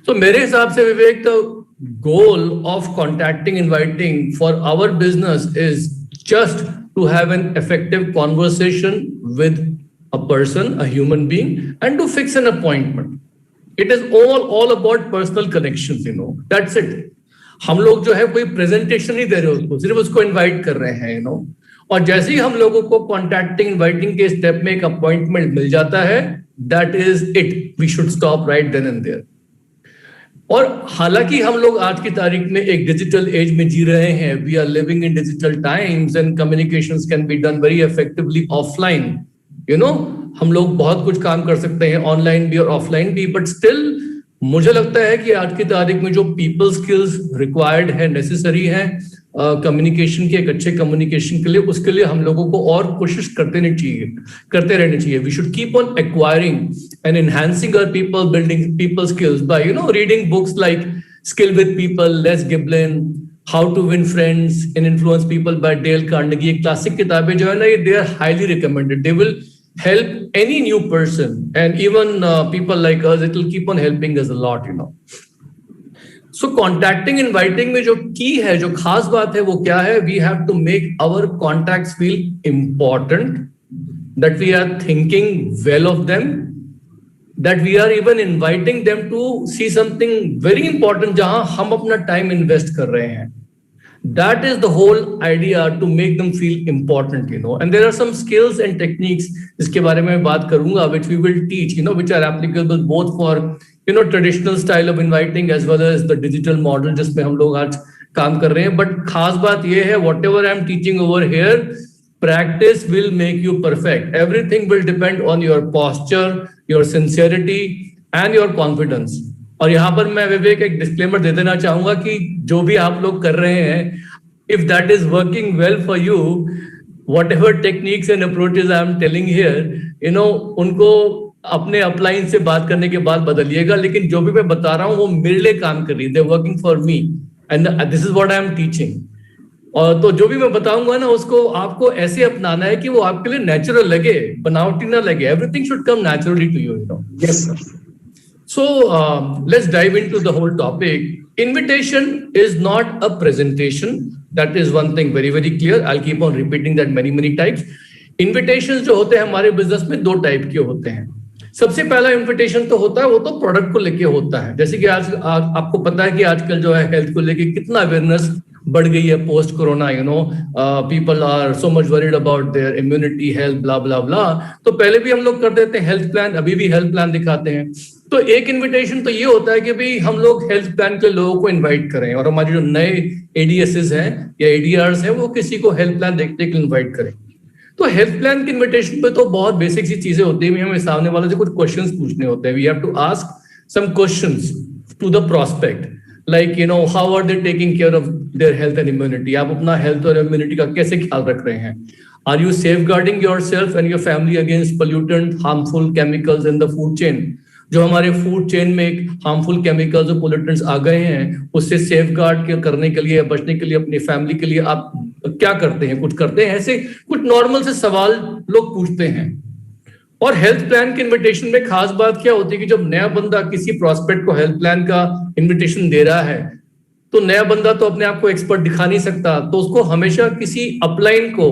तो मेरे हिसाब से Vivek, the goal of contacting, inviting for our business is just to have an effective conversation with a person, a human being, and to fix an appointment. It is all about personal connections, you know. That's it. हम लोग जो है कोई presentation नहीं दे रहे उसको, सिर्फ उसको इनवाइट कर रहे हैं, you know. और जैसे ही हम लोगों को कॉन्टैक्टिंग, इनवाइटिंग के स्टेप में एक अपॉइंटमेंट मिल जाता है, that is it. We should stop right then and there. और हालांकि हम लोग आज की तारीख में एक डिजिटल एज में जी रहे हैं, we are living in digital times and communications can be done very effectively offline. You know, हम लोग बहुत कुछ काम कर सकते हैं ऑनलाइन भी और ऑफलाइन भी, बट स्टिल मुझे लगता है कि आज की तारीख में जो पीपल स्किल्स रिक्वायर्ड है, नेसेसरी है कम्युनिकेशन के, एक अच्छे कम्युनिकेशन के लिए, उसके लिए हम लोगों को और कोशिश करते रहने चाहिए. We should keep on acquiring and enhancing our people, building people skills by, you know, reading books like skill with people, Les Giblin, how to win friends and influence people by Dale Carnegie. Classic किताबें जो है ना, ये they are highly recommended. They will help any new person, and even people like us, it will keep on helping us a lot, you know. So contacting, inviting में जो key है, जो खास बात है, वो क्या है? We have to make our contacts feel important, that we are thinking well of them, that we are even inviting them to see something very important जहां हम अपना time invest कर रहे हैं. That is the whole idea, to make them feel important, you know. And there are some skills and techniques जिसके बारे में बात करूंगा, which we will teach, you know, which are applicable both for, you know, traditional style of inviting as well as the digital model जिसमें हम लोग आज काम कर रहे हैं. But खास बात ये है, whatever I am teaching over here, practice will make you perfect. Everything will depend on your posture, your sincerity and your confidence. और यहां पर मैं विवेक एक डिस्क्लेमर दे देना चाहूंगा कि जो भी आप लोग कर रहे हैं, if that is working well for you, what ever techniques and approaches I am telling here, you know, उनको अपने अपलाइन से बात करने के बाद बदलिएगा. लेकिन जो भी मैं बता रहा हूँ वो मेरे लिए काम कर रही है, they working for me, and this is what I am teaching. और तो जो भी मैं बताऊंगा ना, उसको आपको ऐसे अपनाना है कि वो आपके लिए नेचुरल लगे, बनावटी ना लगे. Everything should come naturally to you, you know. Yes sir. So let's dive into the whole topic. Invitation is not a presentation. That is one thing very, very clear. I'll keep on repeating that many times. Invitations जो होते हैं हमारे business में दो type के होते हैं. सबसे पहला इन्विटेशन तो होता है, वो तो प्रोडक्ट को लेके होता है. जैसे कि आज आपको पता है कि आजकल जो है हेल्थ को लेके कितना अवेयरनेस बढ़ गई है post corona, you know. People are so much worried about their immunity, health, bla blah bla. तो पहले भी हम लोग कर देते हैं हेल्थ प्लान, अभी भी हेल्थ प्लान दिखाते हैं. तो एक इन्विटेशन तो ये होता है कि भाई हम लोग हेल्थ प्लान के लोगों को इनवाइट करें, और हमारे जो नए एडीएसएस हैं या एडीआरस हैं, वो किसी को हेल्थ प्लान देखते के इनवाइट करें. तो हेल्थ प्लान के इन्विटेशन पे तो बहुत बेसिक सी चीजें होती है. हमें सामने वाले से कुछ क्वेश्चंस पूछने होते हैं. We have to ask some questions to the prospect, like, you know, how are they taking care of their health and immunity. आप अपना हेल्थ और इम्यूनिटी का कैसे ख्याल रख रहे हैं? Are you safeguarding yourself and your family against pollutant, harmful chemicals in the food chain? जो हमारे फूड चेन में एक हार्मफुल केमिकल्स और पोल्यूटेंट्स आ गए हैं, उससे सेफगार्ड करने के लिए, बचने के लिए, अपनी फैमिली के लिए आप क्या करते हैं? कुछ करते हैं? ऐसे कुछ नॉर्मल से सवाल लोग पूछते हैं. और हेल्थ प्लान के इन्विटेशन में खास बात क्या होती है कि जब नया बंदा किसी प्रोस्पेक्ट को हेल्थ प्लान का इन्विटेशन दे रहा है, तो नया बंदा तो अपने आप को एक्सपर्ट दिखा नहीं सकता, तो उसको हमेशा किसी अपलाइन को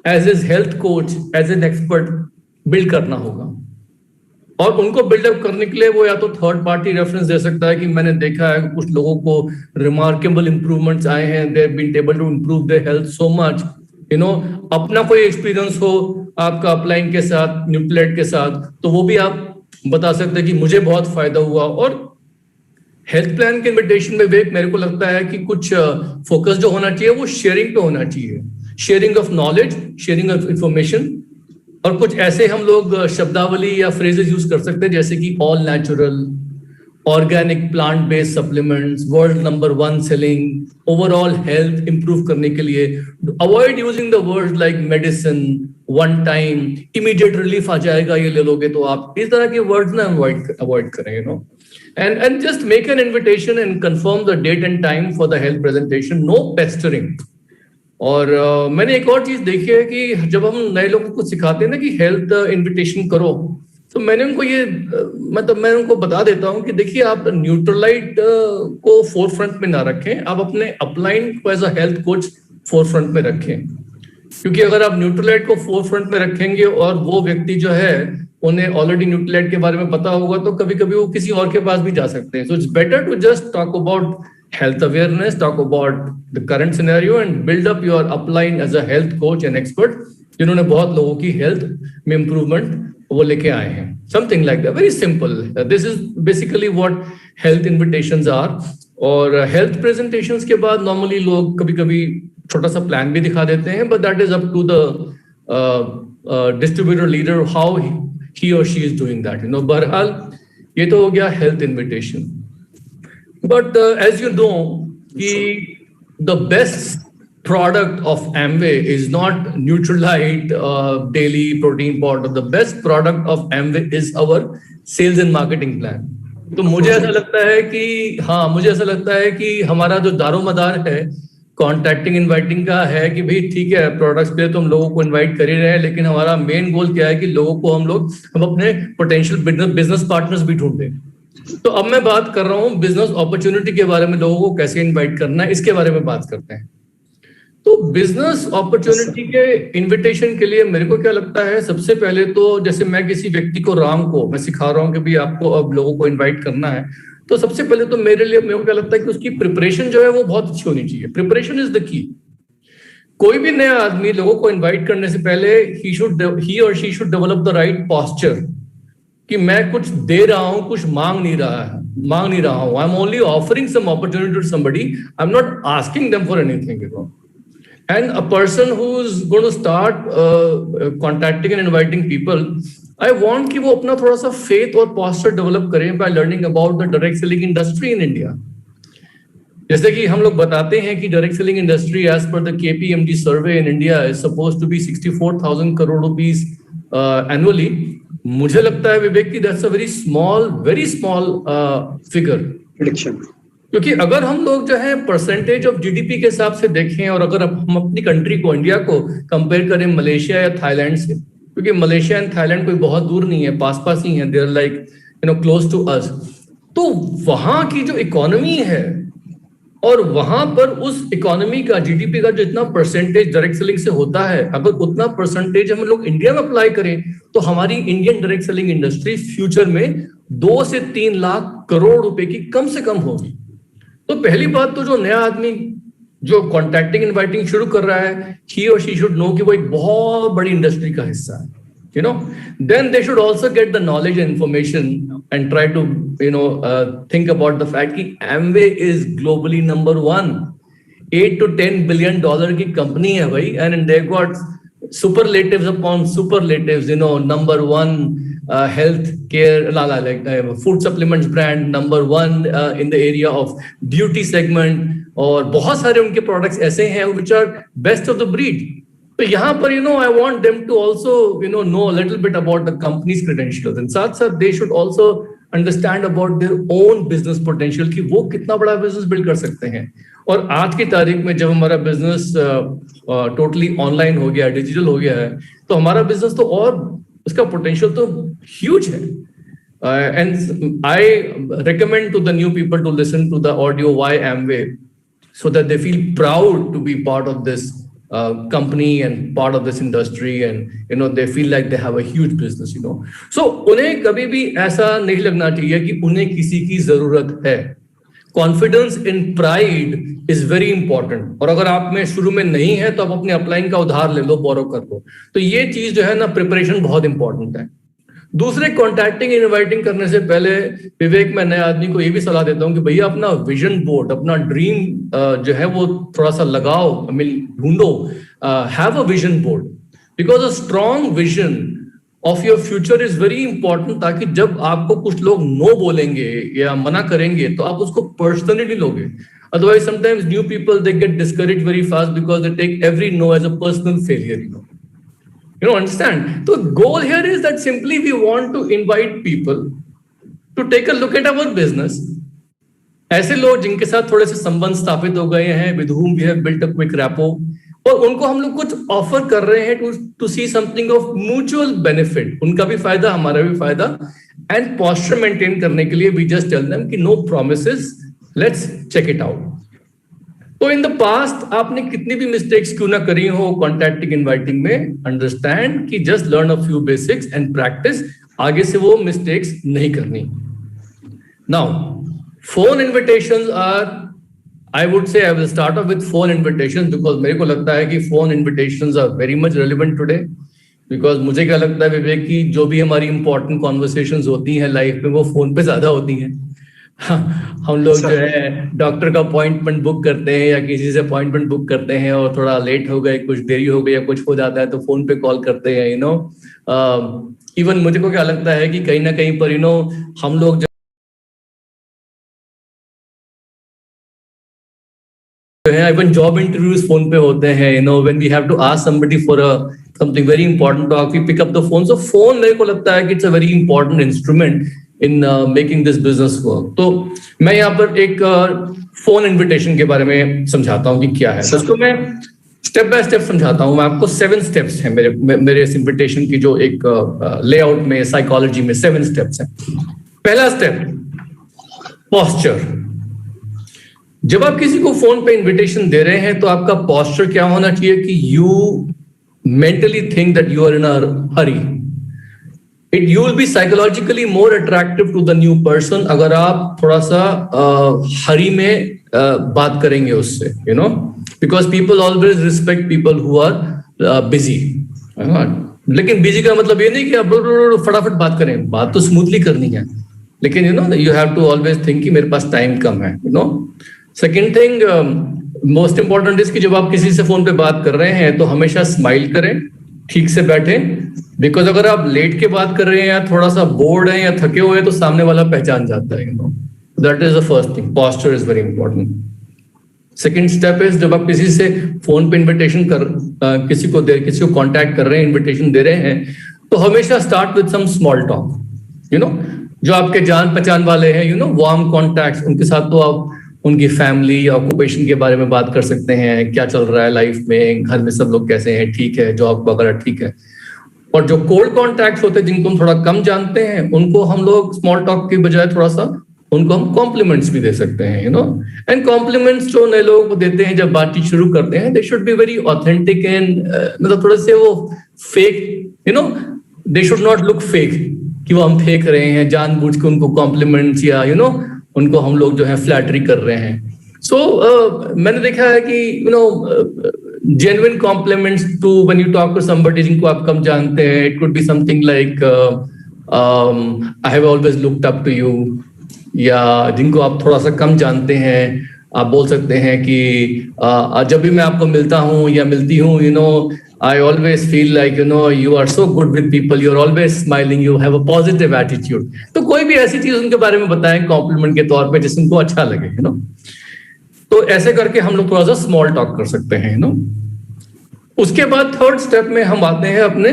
as as health coach, as an expert build करना होगा. और उनको बिल्डअप करने के लिए वो या तो थर्ड पार्टी रेफरेंस दे सकता है कि मैंने देखा है कुछ लोगों को रिमार्केबल इंप्रूवमेंट्स आए हैं, they have been able to improve their health so much, you know. अपना कोई एक्सपीरियंस हो आपका अपलाइन के साथ, न्यूक्लिएट के साथ, तो वो भी आप बता सकते हैं कि मुझे बहुत फायदा हुआ. और हेल्थ प्लान के इन्विटेशन में मेरे को लगता है कि कुछ फोकस जो होना चाहिए वो शेयरिंग पे होना चाहिए. Sharing of knowledge, sharing of information. और कुछ ऐसे हम लोग शब्दावली या फ्रेजेस यूज कर सकते हैं जैसे कि all natural, organic plant based supplements, world number 1 selling, overall health improve करने के लिए. Avoid using the words like medicine, one time, immediate relief आ जाएगा ये ले लोगे तो आप. इस तरह के वर्ड्स ना अवॉइड करें, you know. And just make an invitation and confirm the date and time for the health presentation. No pestering. और मैंने एक और चीज देखी है कि जब हम नए लोगों को सिखाते हैं ना कि हेल्थ इन्विटेशन करो, तो मैंने उनको ये मतलब मैं उनको बता देता हूँ कि देखिए आप न्यूट्रलाइट को फोर फ्रंट में ना रखें, आप अपने अपलाइन को as a health coach forefront में रखें, क्योंकि अगर आप न्यूट्रलाइट को फोर फ्रंट में रखेंगे और वो व्यक्ति जो है उन्हें ऑलरेडी न्यूट्रलाइट के बारे में पता होगा तो कभी कभी वो किसी और के पास भी जा सकते हैं. So it's better to just talk about health awareness, talk about the current scenario and build up your upline as a health coach and expert जिन्होंने बहुत लोगों की हेल्थ में इंप्रूवमेंट वो लेके आए हैं. Something like that, very simple. This is basically what health invitations are. और हेल्थ प्रेजेंटेशंस के बाद नॉर्मली लोग कभी कभी छोटा सा प्लान भी दिखा देते हैं, but that is up to the distributor leader how he और शी इज डूइंग दैट. बहरहाल ये तो हो गया health invitation. But as you know, the best product of Amway is not Nutrilite daily protein powder. The best product of Amway is our sales and marketing plan. तो मुझे ऐसा लगता है कि हमारा जो दारोमदार है कॉन्टैक्टिंग इनवाइटिंग का है कि भाई ठीक है प्रोडक्ट्स पे तो हम लोगों को इनवाइट कर ही रहे हैं, लेकिन हमारा मेन गोल क्या है कि लोगों को हम अपने पोटेंशियल बिजनेस पार्टनर्स भी ढूंढें. तो अब मैं बात कर रहा हूं बिजनेस अपॉर्चुनिटी के बारे में, लोगों को कैसे इनवाइट करना है इसके बारे में बात करते हैं. तो बिजनेस अपॉर्चुनिटी के इनविटेशन के लिए मेरे को क्या लगता है, सबसे पहले तो जैसे मैं किसी व्यक्ति को मैं सिखा रहा हूं कि भाई आपको अब लोगों को इनवाइट करना है, तो सबसे पहले तो मेरे को क्या लगता है कि उसकी प्रिपरेशन जो है वो बहुत अच्छी होनी चाहिए. Preparation is the key. कोई भी नया आदमी लोगों को इन्वाइट करने से पहले ही और she should develop the right posture कि मैं कुछ दे रहा हूं, कुछ मांग नहीं रहा हूं. I am only offering some opportunity to somebody. I am not asking them for anything, and a person who is going to start contacting and inviting people, I want कि वो अपना थोड़ा सा फेथ और पॉस्चर डेवलप करें by learning about the direct selling industry in India. जैसे कि हम लोग बताते हैं कि direct selling industry as per the KPMG survey in India is supposed to be 64,000 crore rupees annually. मुझे लगता है विवेक की that's a very small figure prediction. क्योंकि अगर हम लोग जो है परसेंटेज ऑफ जीडीपी के हिसाब से देखें और अगर हम अपनी कंट्री को, इंडिया को कंपेयर करें मलेशिया या थाईलैंड से, क्योंकि मलेशिया एंड थाईलैंड कोई बहुत दूर नहीं है, पास ही है, they are like close to us. तो वहां की जो इकोनॉमी है और वहां पर उस इकोनॉमी का जीडीपी का जो इतना परसेंटेज डायरेक्ट सेलिंग से होता है, अगर उतना परसेंटेज हम लोग इंडिया में अप्लाई करें तो हमारी Indian direct selling industry future में 2 से 3 लाख करोड़ रुपए की कम से कम होगी. तो पहली बात तो जो नया आदमी जो कॉन्टैक्टिंग इनवाइटिंग शुरू कर रहा है, ही और शी शुड नो कि वो एक बहुत बड़ी इंडस्ट्री का हिस्सा है. Then they should also get the knowledge and information and try to think about the fact that Amway is globally number 1. $8 to $10 billion की कंपनी है भाई, and they got superlatives upon superlatives. Number 1 health care, like food supplements brand, number 1 in the area of beauty segment, और बहुत सारे उनके products ऐसे हैं which are best of the breed. तो यहाँ पर I want them to also know a little bit about the company's credentials, and साथ they should also understand about their own business potential कि वो कितना बड़ा बिजनेस बिल्ड कर सकते हैं. और आज की तारीख में जब हमारा बिजनेस टोटली ऑनलाइन हो गया, डिजिटल हो गया है, तो हमारा बिजनेस तो और उसका पोटेंशियल तो ह्यूज है. And I recommend to the new people to listen to the audio Why Amway, so that they feel proud to be part of this company and part of this industry, and they feel like they have a huge business. So उन्हें कभी भी ऐसा नहीं लगना चाहिए कि उन्हें किसी की जरूरत है. Confidence in pride is very important. और अगर आप में शुरू में नहीं है तो आप अपने अपलाइन का उधार ले लो, बोरो कर लो. तो ये चीज जो है ना, प्रिपरेशन बहुत इंपॉर्टेंट है. दूसरे कॉन्टैक्टिंग इनवाइटिंग करने से पहले विवेक, मैं नए आदमी को ये भी सलाह देता हूँ कि भैया अपना विजन बोर्ड, अपना ड्रीम जो है वो थोड़ा सा लगाओ, ढूंढो. Have a vision board, because a strong vision of your future is very important, ताकि जब आपको कुछ लोग नो बोलेंगे या मना करेंगे तो आप उसको पर्सनली लोगे. Otherwise, sometimes new people, they get discouraged very fast because they take every no as a personal failure. Understand? So the goal here is that simply we want to invite people to take a look at our business. ऐसे लोग जिनके साथ थोड़े से संबंध स्थापित हो गए हैं, with whom we have built a quick rapport, और उनको हम लोग कुछ ऑफर कर रहे हैं to see something of mutual benefit, उनका भी फायदा हमारा भी फायदा, एंड पोस्चर मेंटेन करने के लिए वी जस्ट टेल देम कि no promises, let's check it out. तो इन द पास्ट आपने कितनी भी मिस्टेक्स क्यों ना करी हो कॉन्टैक्टिंग इनवाइटिंग में, अंडरस्टैंड कि just learn a few basics and practice, आगे से वो मिस्टेक्स नहीं करनी। Now phone invitations are, I would say I will start off with phone invitations because मेरे को लगता है कि phone invitations are very much relevant today, because मुझे क्या लगता है विवेक की जो भी हमारी important conversations होती हैं लाइफ में वो फोन पे ज्यादा होती हैं। हम लोग जो है डॉक्टर का अपॉइंटमेंट बुक करते हैं या किसी से अपॉइंटमेंट बुक करते हैं और थोड़ा लेट हो गए, कुछ देरी हो गई या कुछ हो जाता है तो फोन पे कॉल करते हैं, इवन मुझे को क्या लगता है कि कहीं ना कहीं पर हम लोग इवन जॉब इंटरव्यूज फोन पे होते हैं, when we have to ask somebody for something very important talk, we pick up the phone. So phone मेरे को लगता है कि it's a very important instrument in making this business work. तो मैं यहाँ पर एक फोन इन्विटेशन के बारे में समझाता हूँ कि क्या है। दोस्तों मैं स्टेप बाय स्टेप समझाता हूँ। मैं आपको 7 स्टेप्स हैं मेरे इस इन्विटेशन की जो एक लेआउट में, साइकोलॉजी में 7 स्टेप्स हैं। पहला स्टेप, पोस्चर। जब आप किसी को फोन पे इनविटेशन दे रहे हैं तो आपका पोस्चर क्या होना चाहिए कि you mentally think that you are in a hurry. You will be psychologically more attractive to the new person अगर आप थोड़ा सा हरी में बात करेंगे उससे, because people always respect people who are busy. लेकिन बिजी का मतलब ये नहीं कि आप फटाफट बात करें, बात तो स्मूथली करनी है, लेकिन you have to always think कि मेरे पास टाइम कम है। Second thing most important is कि जब आप किसी से फोन पे बात कर रहे हैं तो हमेशा स्माइल करें, ठीक से बैठे, बिकॉज अगर आप लेट के बात कर रहे हैं या थोड़ा सा बोर्ड है या थके हुए हैं तो सामने वाला पहचान जाता है। That is the first thing, posture is very important. Second step is जब आप किसी से फोन पे इन्विटेशन किसी को कॉन्टैक्ट कर रहे हैं, इन्विटेशन दे रहे हैं, तो हमेशा start with some small talk. जो आपके जान पहचान वाले हैं, वार्म कॉन्टैक्ट्स, उनके साथ तो आप उनकी फैमिली या ऑक्यूपेशन के बारे में बात कर सकते हैं, क्या चल रहा है लाइफ में, घर में सब लोग कैसे हैं, ठीक है, जॉब वगैरह ठीक है। और जो कोल्ड कॉन्टैक्ट्स होते हैं जिनको हम थोड़ा कम जानते हैं, उनको हम लोग स्मॉल टॉक की बजाय थोड़ा सा उनको हम कॉम्प्लीमेंट्स भी दे सकते हैं, एंड कॉम्प्लीमेंट्स जो नए लोगों को देते हैं जब बातचीत शुरू करते हैं, they should be very authentic and मतलब थोड़े से वो fake, they should not look fake कि वो हम फेंक रहे हैं जानबूझ के उनको कॉम्प्लीमेंट्स या उनको हम लोग जो है फ्लैटरी कर रहे हैं। सो मैंने देखा है कि genuine compliments to when you talk to somebody जिनको आप कम जानते हैं, it could be something like I have always looked up to you, या जिनको आप थोड़ा सा कम जानते हैं आप बोल सकते हैं कि जब भी मैं आपको मिलता हूँ या मिलती हूँ, I always feel like, you are so good with people, you're always smiling, you have a positive attitude. तो कोई भी ऐसी चीज उनके बारे में बताएं कॉम्प्लीमेंट के तौर पे जिससे उनको अच्छा लगे, तो ऐसे करके हम लोग थोड़ा सा स्मॉल टॉक कर सकते हैं, उसके बाद थर्ड स्टेप में हम आते हैं अपने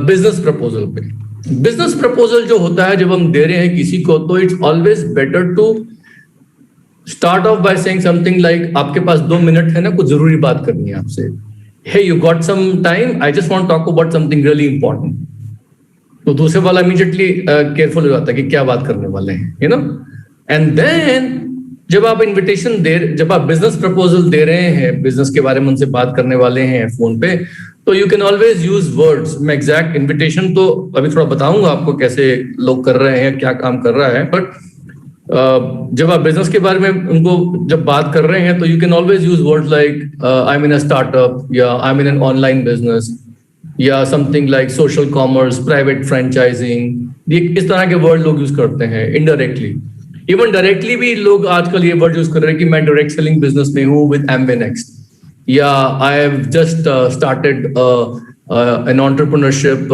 बिजनेस प्रपोजल पे। बिजनेस प्रपोजल जो होता है जब हम दे रहे हैं किसी को, तो it's always better to start off by saying something like, आपके पास 2 मिनट है ना, कुछ जरूरी बात करनी है आपसे। Hey, you got some time? I just want to talk about something really important. तो दूसरे वाला immediately careful हो जाता है कि क्या बात करने वाले हैं, And then जब आप बिजनेस प्रपोजल दे रहे हैं, बिजनेस के बारे में उनसे बात करने वाले हैं फोन पे, तो you can always use words. मैं एग्जैक्ट इन्विटेशन तो अभी थोड़ा बताऊंगा आपको कैसे लोग कर रहे हैं, क्या काम कर रहा है, बट जब आप बिजनेस के बारे में उनको जब बात कर रहे हैं तो you can always use words like I am in a startup, या I am in an online business, या something like social commerce, private franchising. ये इस तरह के वर्ड लोग यूज करते हैं इनडायरेक्टली। इवन डायरेक्टली भी लोग आजकल ये वर्ड यूज कर रहे हैं कि मैं डायरेक्ट सेलिंग बिजनेस में हूँ विद एमवे नेक्स्ट, या I have just started an entrepreneurship,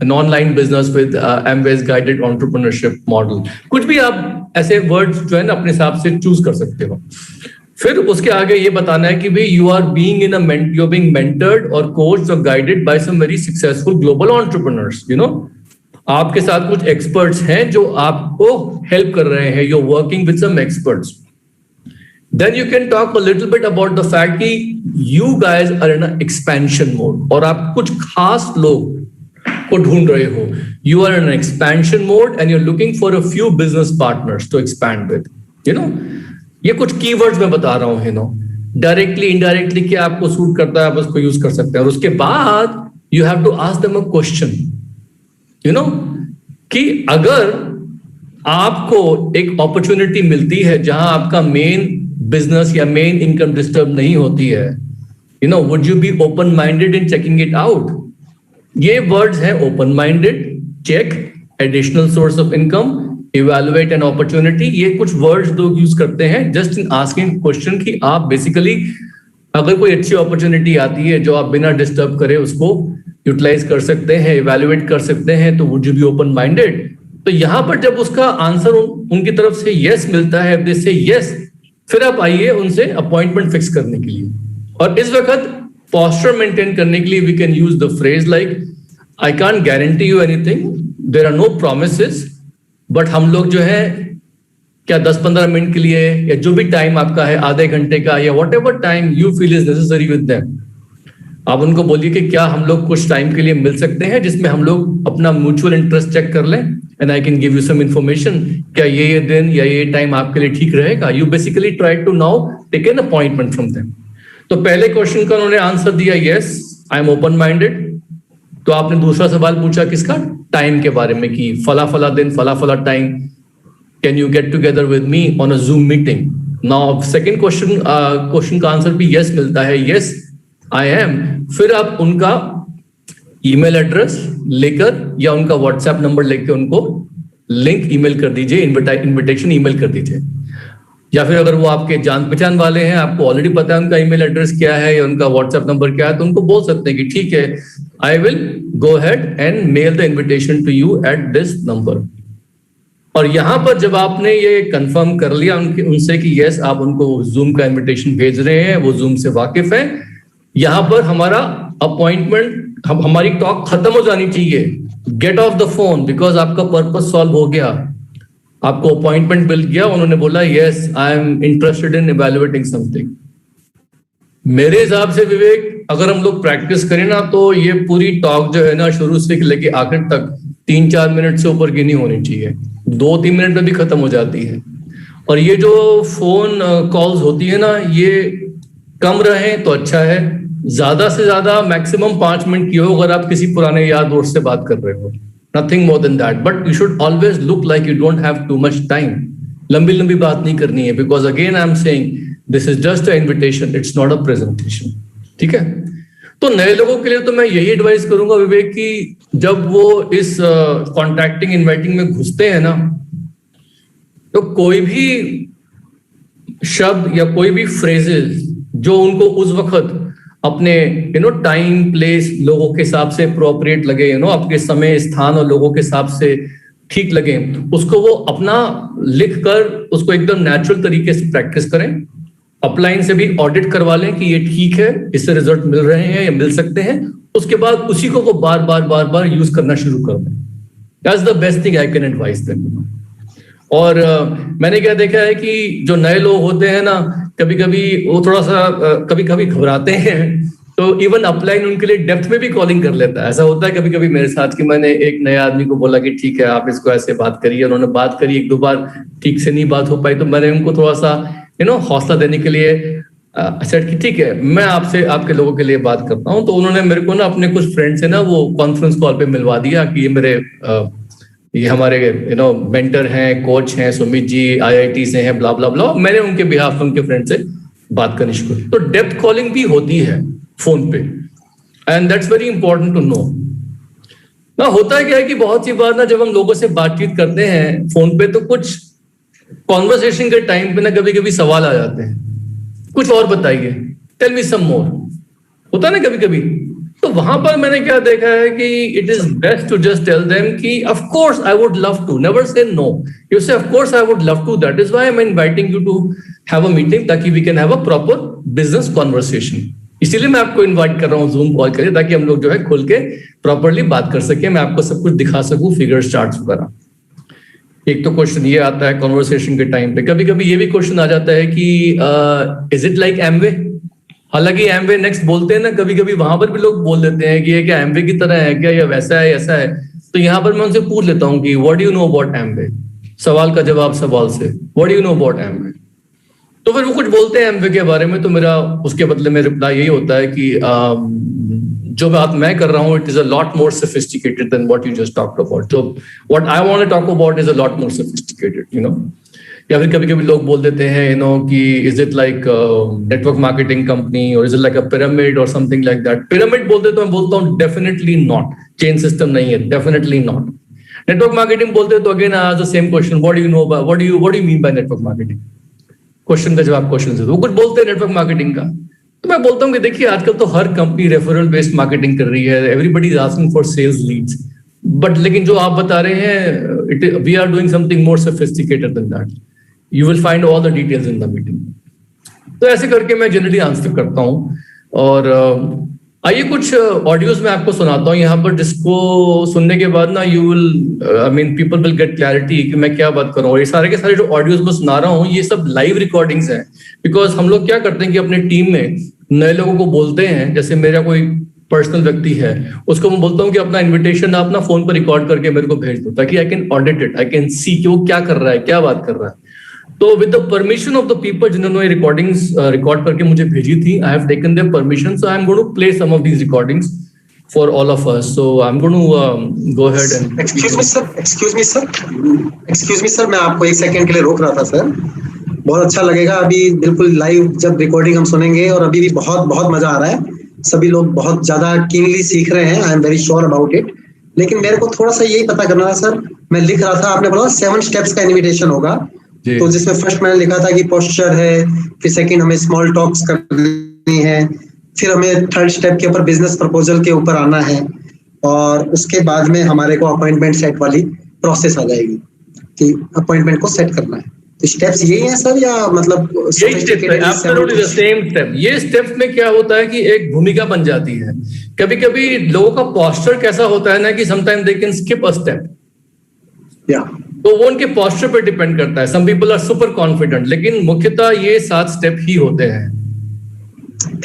an online business with Amway's guided entrepreneurship model. कुछ भी आप ऐसे वर्ड्स जो है ना अपने हिसाब से चूज कर सकते हो। फिर उसके आगे ये बताना है कि भाई यू आर बीइंग मेंटर्ड और कोच्ड और guided by some very successful global entrepreneurs. आपके साथ कुछ एक्सपर्ट्स हैं जो आपको हेल्प कर रहे हैं, you are working with some experts. Then you can talk a little bit about the fact कि you guys are in an expansion mode और आप कुछ खास लोग को ढूंढ रहे हो. You are in an expansion mode and you're looking for a few business partners to expand with. You know, ये कुछ keywords मैं बता रहा हूँ, you know, directly, indirectly क्या आपको सूट करता है आप उसको यूज कर सकते हैं. और उसके बाद you have to ask them a question. You know, कि अगर आपको एक अपॉर्चुनिटी मिलती है जहां आपका मेन बिजनेस या मेन इनकम डिस्टर्ब नहीं होती है, you know, would you be open minded in checking it out? ये वर्ड्स है open minded, check, additional source of income, evaluate an opportunity. ये कुछ वर्ड्स लोग यूज करते हैं जस्ट इन आस्किंग क्वेश्चन कि आप बेसिकली अगर कोई अच्छी अपॉर्चुनिटी आती है जो आप बिना डिस्टर्ब करे उसको यूटिलाइज कर सकते हैं, इवैल्यूएट कर सकते हैं, तो would you be open minded? तो यहां पर जब उसका आंसर उनकी तरफ से यस मिलता है, दे से यस, फिर आप आइए उनसे अपॉइंटमेंट फिक्स करने के लिए. और इस वक्त पोस्चर मेंटेन करने के लिए we can use the phrase like I can't guarantee you anything, there are no promises, but हम लोग जो है क्या 10-15 मिनट के लिए या जो भी टाइम आपका है, आधे घंटे का या what ever time you feel is necessary with them, आप उनको बोलिए कि क्या हम लोग कुछ टाइम के लिए मिल सकते हैं जिसमें हम लोग अपना म्यूचुअल इंटरेस्ट चेक कर लें and I can give you some information, क्या ये दिन या ये टाइम आपके लिए ठीक रहेगा. You basically try to now take an appointment from them. तो पहले क्वेश्चन का उन्होंने आंसर दिया yes I am open minded. तो आपने दूसरा सवाल पूछा किसका? टाइम के बारे में कि फला फला दिन फला फला time can you get together with me on a Zoom meeting. Now second question का आंसर भी यस मिलता है, यस आई एम. फिर आप उनका ईमेल एड्रेस लेकर या उनका व्हाट्सएप नंबर लेकर उनको लिंक ईमेल कर दीजिए, इनविटेशन ईमेल कर दीजिए. या फिर अगर वो आपके जान पहचान वाले हैं, आपको ऑलरेडी पता है उनका ईमेल एड्रेस क्या है या उनका व्हाट्सएप नंबर क्या है, तो उनको बोल सकते हैं कि ठीक है, I will go ahead and mail the invitation to you at this number. और यहां पर जब आपने ये कंफर्म कर लिया उनसे कि यस आप उनको जूम का इन्विटेशन भेज रहे हैं, वो जूम से वाकिफ है, यहां पर हमारा अपॉइंटमेंट, हमारी टॉक खत्म हो जानी चाहिए. Get off the phone, because आपका पर्पस सॉल्व हो गया, आपको अपॉइंटमेंट मिल गया. उन्होंने बोला yes I am interested in evaluating something. मेरे हिसाब से विवेक, अगर हम लोग प्रैक्टिस करें ना तो ये पूरी टॉक जो है ना शुरू से लेके आखिर तक 3-4 मिनट से ऊपर की नहीं होनी चाहिए. 2-3 मिनट में भी खत्म हो जाती है. और ये जो फोन कॉल्स होती है ना, ये कम रहे तो अच्छा है. ज्यादा से ज्यादा मैक्सिमम 5 मिनट की हो अगर आप किसी पुराने यार दोस्त से बात कर रहे हो, nothing more than that. But you should always look like you don't have too much time. लंबी लंबी बात नहीं करनी है, because again I am saying this is just a invitation, it's not a presentation. ठीक है, तो नए लोगों के लिए तो मैं यही एडवाइस करूंगा विवेक कि जब वो इस कॉन्टैक्टिंग इन्वाइटिंग में घुसते हैं ना, तो कोई भी शब्द या कोई भी फ्रेजेस जो उनको उस वक्त अपने टाइम प्लेस लोगों के हिसाब से अप्रोप्रिएट लगे, आपके समय स्थान और लोगों के हिसाब से ठीक लगे, उसको वो अपना लिख कर उसको एकदम नेचुरल तरीके से प्रैक्टिस करें. अपलाइन से भी ऑडिट करवा लें कि ये ठीक है, इससे रिजल्ट मिल रहे हैं या मिल सकते हैं. उसके बाद उसी को वो बार बार यूज करना शुरू कर दें. That's the best thing I can advice them. और मैंने क्या देखा है कि जो नए लोग होते हैं ना, कभी कभी वो थोड़ा सा कभी कभी घबराते हैं, तो इवन अपलाइन उनके लिए डेप्थ में भी कॉलिंग कर लेता है. ऐसा होता है कभी कभी मेरे साथ कि मैंने एक नए आदमी को बोला कि ठीक है आप इसको ऐसे बात करिए, उन्होंने बात करी, 1-2 बार ठीक से नहीं बात हो पाई, तो मैंने उनको थोड़ा सा हौसला देने के लिए सेट कि ठीक है मैं आपसे आपके लोगों के लिए बात करता हूँ. तो उन्होंने मेरे को ना अपने कुछ फ्रेंड से ना वो कॉन्फ्रेंस कॉल पे मिलवा दिया कि ये हमारे मेंटर हैं, कोच हैं, सुमित जी IIT से हैं, ब्ला ब्ला ब्ला. मैंने उनके बिहाफ उनके फ्रेंड से बात करनी शुरू की. तो डेप्थ कॉलिंग भी होती है फोन पे, and that's very important to know. ना होता है क्या है कि बहुत सी बार ना जब हम लोगों से बातचीत करते हैं फोन पे, तो कुछ कॉन्वर्सेशन के टाइम पे ना कभी कभी सवाल आ जाते हैं, कुछ और बताइए, टेल मी सम मोर, होता है ना कभी कभी. तो वहां पर मैंने क्या देखा है कि it is best to just tell them कि of course I would love to, never say no. You say of course I would love to, that is why I am inviting you to have a meeting, ताकि we can have a proper business conversation. इसीलिए मैं आपको invite कर रहा हूँ zoom call के लिए, ताकि हम लोग जो है खुल के प्रॉपरली बात कर सके, मैं आपको सब कुछ दिखा सकूं, फिगर्स, चार्ट्स वगैरह. एक तो क्वेश्चन ये आता है कॉन्वर्सेशन के टाइम पे, कभी कभी ये भी क्वेश्चन आ जाता है कि इज इट लाइक एमवे? हालांकि एमवे नेक्स्ट बोलते हैं ना, कभी कभी वहां पर भी लोग बोल देते हैं कि ये क्या एमवे की तरह है क्या, या वैसा है ऐसा है। तो यहाँ पर मैं उनसे पूछ लेता हूँ कि what do you know about Amway, सवाल का जवाब सवाल से, what do you know about Amway. तो फिर वो कुछ बोलते हैं एमवे के बारे में, तो मेरा उसके बदले में रिप्लाई यही होता है कि जो बात मैं कर रहा हूँ it is a lot more sophisticated than what you just talked about. तो what I want to talk about is a lot more sophisticated, you know. या फिर कभी कभी लोग बोल देते हैं यू नो कि is it like network marketing company और is it like a pyramid और समथिंग लाइक दैट। पिरामिड बोलते तो मैं बोलता हूँ डेफिनेटली नॉट, चेन सिस्टम नहीं है, डेफिनेटली नॉट। नेटवर्क मार्केटिंग बोलते तो अगेन आज the same question, what do you know, what do you mean by network marketing. Question का जवाब क्वेश्चन से। वो कुछ बोलते हैं नेटवर्क मार्केटिंग का, तो मैं बोलता हूँ कि देखिए आजकल तो हर कंपनी रेफरल बेस्ड मार्केटिंग कर रही है, everybody is asking for sales leads, but लेकिन जो आप बता रहे हैं we are doing something more sophisticated than that, you will find all the details in the meeting. तो ऐसे करके मैं जनरली आंसर करता हूँ। और आइए कुछ ऑडियोज में आपको सुनाता हूँ यहाँ पर, जिसको सुनने के बाद ना you will I mean people will get clarity कि मैं क्या बात कर रहा हूँ। ये सारे के सारे जो ऑडियोज मैं सुना रहा हूँ ये सब लाइव रिकॉर्डिंग्स हैं, बिकॉज हम लोग क्या करते हैं कि अपने टीम में नए लोगों को बोलते हैं, जैसे मेरा कोई पर्सनल व्यक्ति है उसको मैं बोलता हूँ कि अपना इन्विटेशन आप ना फोन पर रिकॉर्ड करके मेरे को भेज दो, ताकि I can audit it, I can see कि वो क्या कर रहा है, क्या बात कर रहा है। तो with the permission of the people जिन्होंने रिकॉर्डिंग्स रिकॉर्ड करके मुझे भेजी थी, I have taken their permission, so I am going to play some of these recordings for all of us. So I am going to go ahead and excuse me sir, मैं आपको एक second के लिए रोक रहा था sir. बहुत अच्छा लगेगा अभी बिल्कुल लाइव जब रिकॉर्डिंग हम सुनेंगे, और अभी भी बहुत बहुत मजा आ रहा है, सभी लोग बहुत ज्यादा कीनली सीख रहे हैं, I am very sure about it. लेकिन मेरे को थोड़ा सा यही पता करना था सर, मैं लिख रहा था, आपने बोला 7 स्टेप्स का इन्विटेशन होगा, तो जिसमें फर्स्ट मैंने लिखा था कि पोस्चर है, फिर सेकंड हमें स्मॉल टॉक्स करनी है, फिर हमें थर्ड स्टेप के ऊपर बिजनेस प्रपोजल के ऊपर आना है, और उसके बाद में हमारे को अपॉइंटमेंट सेट वाली प्रोसेस आ जाएगी कि अपॉइंटमेंट को सेट करना है। तो स्टेप्स यही हैं सर, या मतलब यही स्टेप है, एब्सोल्युटली द सेम स्टेप। ये स्टेप्स में क्या होता है कि एक भूमिका बन जाती है। कभी कभी लोगों का पोस्चर कैसा होता है ना कि sometime they can skip a step, या तो वो उनके पोस्चर पर डिपेंड करता है। Some people are super confident, लेकिन मुख्यतः ये 7 स्टेप ही होते हैं।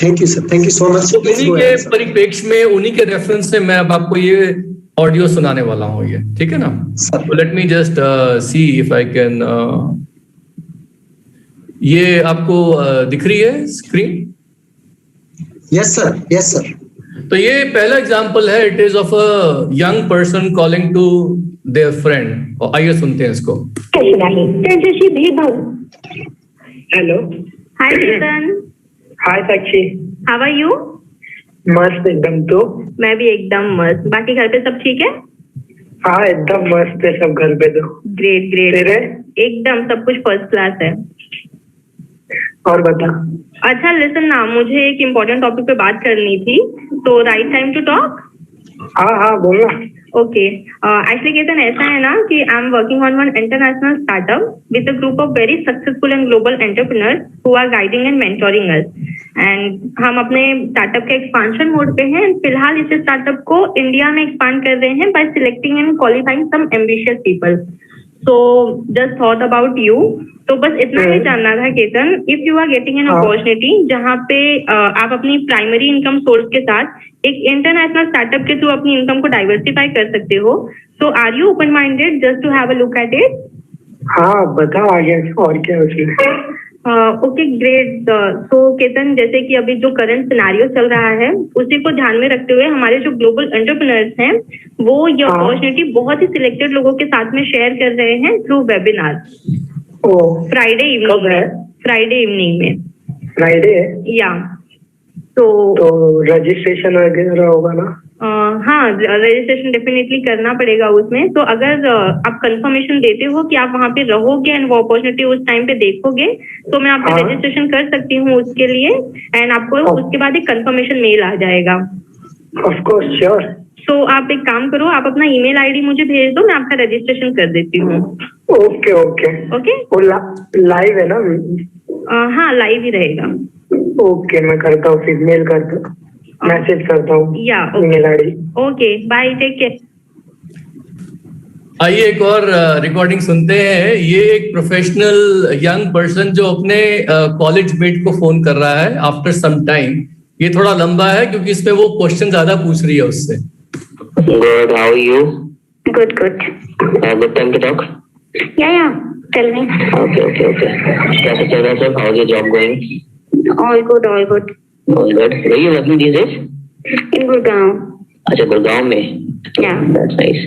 Thank you sir, thank you so much. उन्हीं के परिप्रेक्ष्य में, उन्हीं के रेफरेंस से मैं अब आपको ये ऑडियो सुनाने वाला हूँ, ये ठीक है ना। Let me just see if I can, ये आपको दिख रही है screen? Yes sir, yes sir. तो ये पहला एग्जांपल है, it is of a young person calling to their friend. आइए सुनते हैं इसको। Hello, hi Chetan. Hi Sakshi, how are you? मस्त एकदम। तो मैं भी एकदम मस्त। बाकी घर पे सब ठीक है? हाँ एकदम मस्त है सब घर पे। तो ग्रेट ग्रेट। तेरे? एकदम सब कुछ फर्स्ट क्लास है। और बता। अच्छा लिसन ना, मुझे एक इम्पोर्टेंट टॉपिक पे बात करनी थी, तो राइट टाइम टू टॉक? हाँ हाँ बोलना। ओके, एक्चुअली केतन ऐसा है ना कि I am working on one international startup with a group of very successful and global entrepreneurs who are guiding and mentoring us. And हम अपने स्टार्टअप के एक्सपांशन मोड पे हैं। फिलहाल इस स्टार्टअप को इंडिया में एक्सपांड कर रहे हैं by selecting and qualifying some ambitious people. So just thought about you. तो बस इतना ही जानना था Ketan, if you are getting an opportunity जहाँ पे आप अपनी प्राइमरी इनकम सोर्स के साथ एक इंटरनेशनल स्टार्टअप के थ्रू अपनी इनकम को डाइवर्सिफाई कर सकते हो, so are you open minded just to have a look at it? हाँ बताओ आगे और क्या उसमें। Okay great. सो केतन, जैसे कि अभी जो करंट सिनेरियो चल रहा है उसी को ध्यान में रखते हुए हमारे जो ग्लोबल एंटरप्रेन्योर्स हैं वो ये अपॉर्चुनिटी बहुत ही सिलेक्टेड लोगों के साथ में शेयर कर रहे हैं थ्रू वेबिनार। फ्राइडे इवनिंग में। फ्राइडे इवनिंग में। फ्राइडे? या तो रजिस्ट्रेशन वगैरह होगा ना? हाँ रजिस्ट्रेशन डेफिनेटली करना पड़ेगा उसमें। तो अगर आप कंफर्मेशन देते हो कि आप वहाँ पे रहोगे एंड वो अपॉर्चुनिटी उस टाइम पे देखोगे, तो मैं आपका रजिस्ट्रेशन कर सकती हूँ उसके लिए, एंड आपको उसके बाद एक कंफर्मेशन मेल आ जाएगा। Of course, sure. तो आप एक काम करो, आप अपना ईमेल आईडी मुझे भेज दो, मैं आपका रजिस्ट्रेशन कर देती हूँ। Okay okay okay. वो लाइव है ना? हाँ लाइव ही रहेगा। ओके मैं करता हूँ, फिर मेल करता हूँ, मैसेज करता हूँ। या email ID. Okay bye, take care. आइए एक और रिकॉर्डिंग सुनते हैं। ये एक प्रोफेशनल यंग पर्सन जो अपने कॉलेज मेट को फोन कर रहा है आफ्टर सम टाइम। ये थोड़ा लंबा है क्योंकि इसमें वो क्वेश्चन ज्यादा पूछ रही है उससे। Good. How are you? Good, good. Good time to talk. Yeah. Tell me. Okay. कैसे चल रहा है सब? How's your job going? All good, all good. All good. Where are you working these days? In Gurgaon. अच्छा गुड़गांव में. Yeah. That's nice.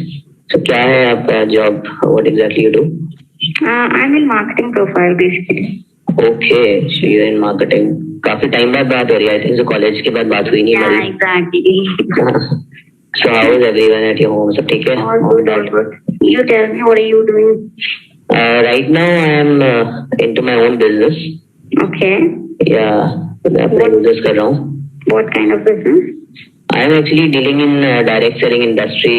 So क्या है आपका job? What exactly you do? I'm in marketing profile basically. Okay. So you're in marketing. काफी time बाद बात हो रही है. I think so college के बाद बात हुई नहीं Yeah, हमारी. exactly. So how is everyone at your home? सब ठीक है? All good, all good. You tell me, what are you doing? Right now I am into my own business. Okay. Yeah. मैं अपना business कर रहा हूँ. What kind of business? I am actually dealing in direct selling industry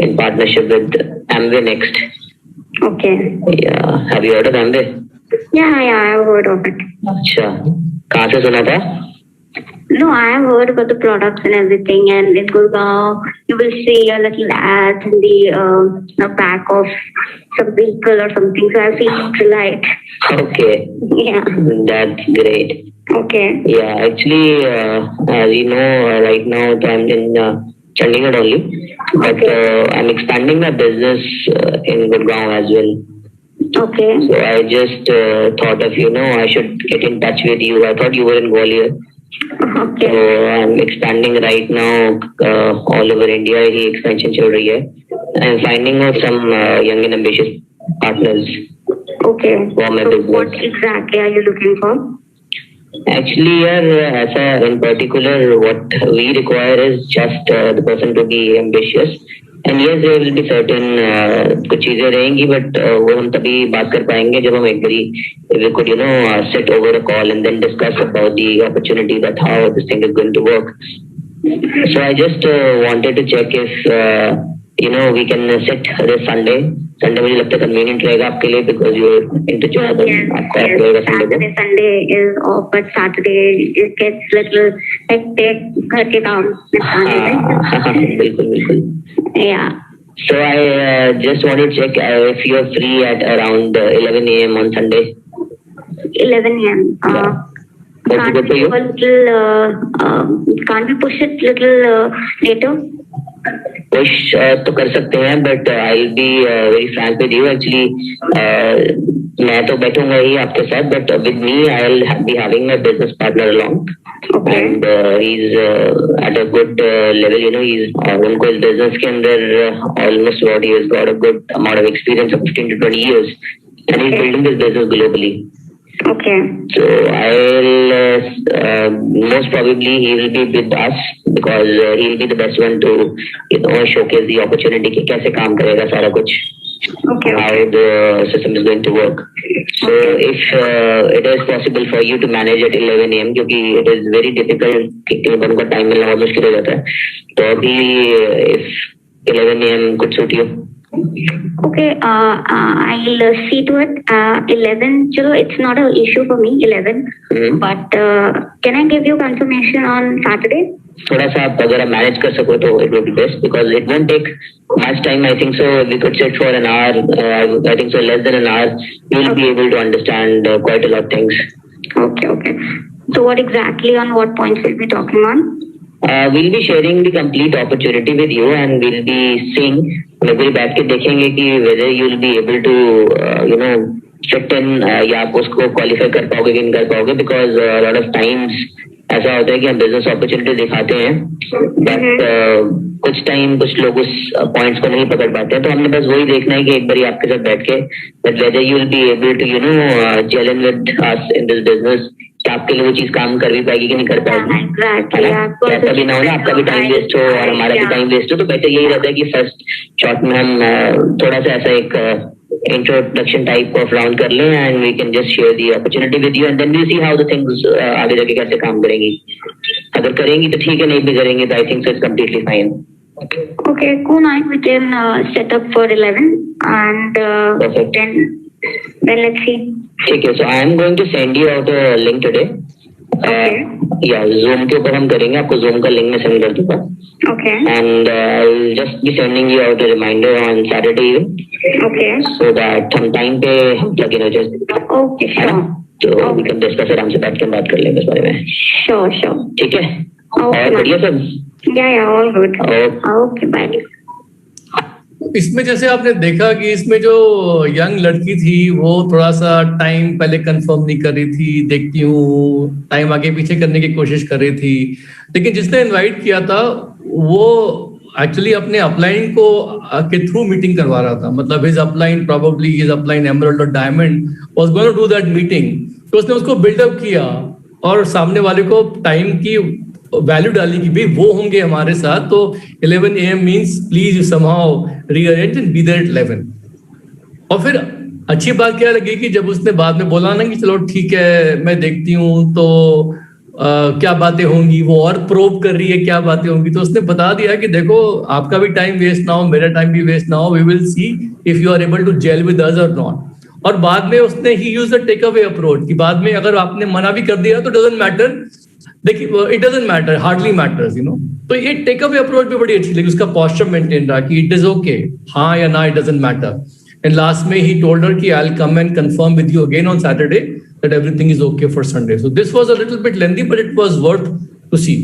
in partnership with Amway Next. Okay. Yeah, have you heard of Amway? Yeah, I've heard of it. अच्छा, कहाँ से सुना था? No, I have heard about the products and everything, and in Gurgaon, you will see a little ad in the back of some vehicle or something. So I've seen Nutrilite. Okay, Yeah. that's great. Okay. Yeah, actually, as you know, right now I'm in Chandigarh only, but I'm expanding my business in Gurgaon as well. Okay. So I just thought of, I should get in touch with you. I thought you were in Gwalior. Okay. So I'm expanding right now all over India. He expansion चल रही है. I'm finding out some young and ambitious partners Okay. for my So business. what exactly are you looking for? Actually, यार ऐसा in particular what we require is just the person to be ambitious. And yes, there will be certain कुछ चीजें रहेंगी, but वो हम तभी बात कर पाएंगे जब हम एक बारी we could sit over a call and then discuss about the opportunity, that how this thing is going to work. So I just wanted to check if we can sit this Sunday. Sunday मुझे लगता है convenient रहेगा आपके लिए because you're into job and आपको off रहेगा Sunday को. Sunday is off, but Saturday it gets little hectic. घर के काम निपटाने में. बिल्कुल. Yeah. So I just want to check if you're free at around 11 a.m. on Sunday. 11 a.m. That's good for you? Can't we push it little later? Push तो कर सकते हैं, but I'll be very frank with you. Actually, मैं तो बैठूंगा ही आपके साथ, but with me I'll be having my business partner along. Okay. And he's at a good level. He's उनको इस business के अंदर almost what he has got a good amount of experience of 15 to 20 years, and he's building this business globally. Okay. So I'll most probably he will be with us because he'll be the best one to showcase the opportunity कि कैसे काम करेगा सारा कुछ. Okay. How the system is going to work. So if it is possible for you to manage at 11 a.m. क्योंकि it is very difficult कि उनको time मिलना बहुत मुश्किल हो जाता है, तो अभी if 11 a.m. could suit you. Okay, I'll see to it. 11, chalo, it's not an issue for me, 11. But can I give you confirmation on Saturday? थोड़ा सा आप अगर आप मैनेज कर सको तो it would be best because it won't take much time. I think so we could sit for an hour. I think so less than an hour. You'll be able to understand quite a lot of things. Okay. So what exactly on what points we'll be talking on? We'll be sharing the complete opportunity with you and we'll be seeing. maybe बैठ के देखेंगे कि whether you'll be able to fit in या आप उसको qualify कर पाओगे कि नहीं कर पाओगे because a lot of times ऐसा होता है कि हम business opportunity दिखाते हैं but कुछ टाइम कुछ लोग उस पॉइंट्स को नहीं पकड़ पाते हैं, तो हमने बस वही देखना है कि एक बारी आपके साथ बैठ के that whether you'll be able to gel in with us in this business, आपके लिए वो चीज काम कर भी पाएगी कि नहीं कर पाएगी. ऐसा भी ना हो ना आपका भी टाइम वेस्ट हो और हमारा भी टाइम वेस्ट हो, तो बेटर यही रहता है कि फर्स्ट शॉट में हम थोड़ा सा ऐसा एक introduction type of round कर लें and we can just share the opportunity with you and then we'll see how the things आगे जाके कैसे काम करेंगी. अगर करेंगी तो ठीक है, नहीं भी करेंगी तो I think so it's completely fine. Okay, cool. We can set up for 11 and then let's see. ठीक है, so I am going to send you out a link today. Okay. या जूम के ऊपर हम करेंगे, आपको जूम का link में सेंड कर दूंगा। Okay. And I'll just be sending you out a reminder on Saturday evening, Okay. so that हम टाइम पे हम plug in हो जाए। Okay. Sure. तो we can discuss आराम से बैठ के बात कर लेंगे इस बारे में। Sure. Sure. ठीक है? Okay. और बढ़िया सब? Yeah. All good. Okay. Bye. इसमें जैसे आपने देखा कि इसमें जो यंग लड़की थी वो थोड़ा सा टाइम पहले कंफर्म नहीं कर रही थी, देखती हूँ टाइम आगे पीछे करने की कोशिश कर रही थी, लेकिन जिसने इनवाइट किया था वो एक्चुअली अपने अपलाइन को के थ्रू मीटिंग करवा रहा था। मतलब his upline probably his upline emerald और diamond was going to do that meeting, तो उसने उसको बिल्डअप किया और सामने वाले को टाइम की वैल्यू डाली कि भाई वो होंगे हमारे साथ, तो 11 AM means please you somehow rearrange and be there at 11। और फिर अच्छी बात क्या लगी कि जब उसने बाद में बोला ना कि चलो ठीक है मैं देखती हूँ तो क्या बातें होंगी, वो और प्रोब कर रही है क्या बातें होंगी, तो उसने बता दिया कि देखो आपका भी टाइम वेस्ट ना हो, मेरा टाइम भी वेस्ट ना हो, we will see if you are able to gel with us और नॉट। और बाद में उसने ही use the take away approach कि बाद में अगर आपने मना भी कर दिया तो डजंट मैटर, देखिए it doesn't matter, hardly matters, you know. तो ये टेक अवे अप्रोच भी बड़ी अच्छी लगी, उसका पोस्चर मेंटेन रहा कि इट इज ओके, हाँ या ना, it doesn't matter. And last में ही टोल्ड हर कि I will come and confirm with you again on Saturday that everything is okay for Sunday. So this was a little bit lengthy but it was worth to see.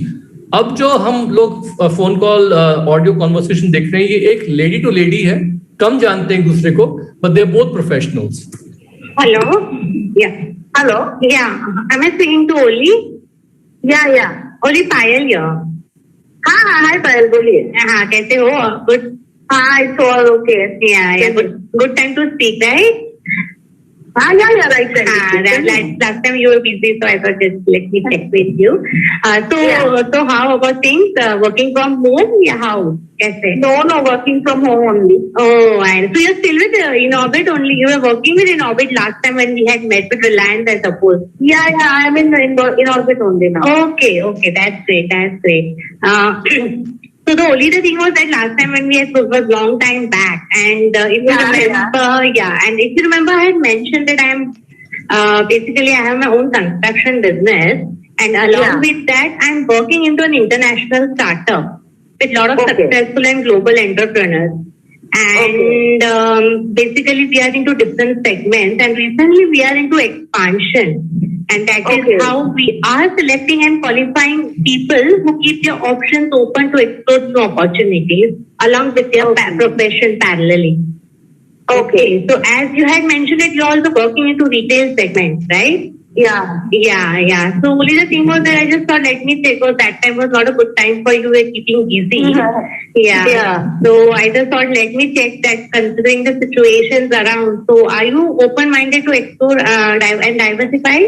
अब जो हम लोग phone call audio conversation देख रहे हैं, ये एक lady to lady है, कम जानते हैं एक दूसरे को, but they are both professionals. Hello. Yeah. Hello. Yeah. Am I speaking to Oli? Yeah. Oli Payal here. हाँ हाय पायल बोलिए। हाँ कैसे हो? Good. हाँ it's all okay. Yeah. Good time to speak, right? हाँ या right Last time you were busy, so I thought just let me check with you. So how about things? Working from home? Yeah, how? कैसे? No, working from home only. Oh, and so you're still with Inorbit only? You were working with Inorbit last time when we had met with Reliance, I suppose. Yeah, I'm in Inorbit only now. Okay, that's great. So the only thing was that last time when we had spoke was long time back, and if you remember, and if you remember, I had mentioned that I am basically I have my own construction business, and along with that, I'm working into an international startup with a lot of successful and global entrepreneurs. And basically, we are into different segments, and recently we are into expansion. And that is how we are selecting and qualifying people who keep their options open to explore new opportunities along with their profession parallelly. Okay. So as you had mentioned that you're also working into retail segments, right? Yeah. So only the thing was that I just thought let me check, because that time was not a good time for you, were keeping busy. Yeah. So I just thought let me check that considering the situations around. So are you open-minded to explore and diversify?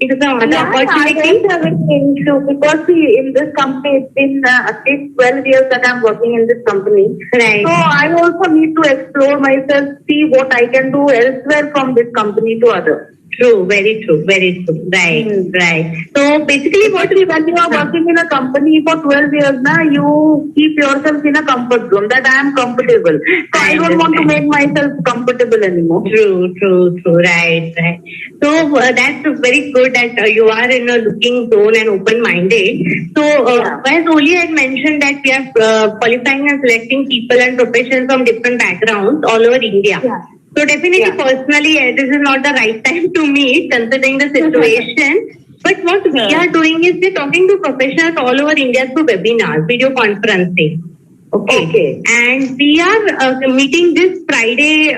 It is another opportunity. I don't have any issue because in this company it's been at least 12 years that I'm working in this company. Right. So I also need to explore myself, see what I can do elsewhere from this company to others. True, very true. Right. So basically when you are working in a company for 12 years now, you keep yourself in a comfort zone that I am comfortable. So I don't want to make myself comfortable anymore. True. Right. So that's very good that you are in a looking zone and open-minded. So as Oli had mentioned that we are qualifying and selecting people and professions from different backgrounds all over India. Yeah. So definitely, personally, this is not the right time to meet considering the situation. But what we are doing is we're talking to professionals all over India through webinars, video conferencing. Okay. And we are meeting this Friday.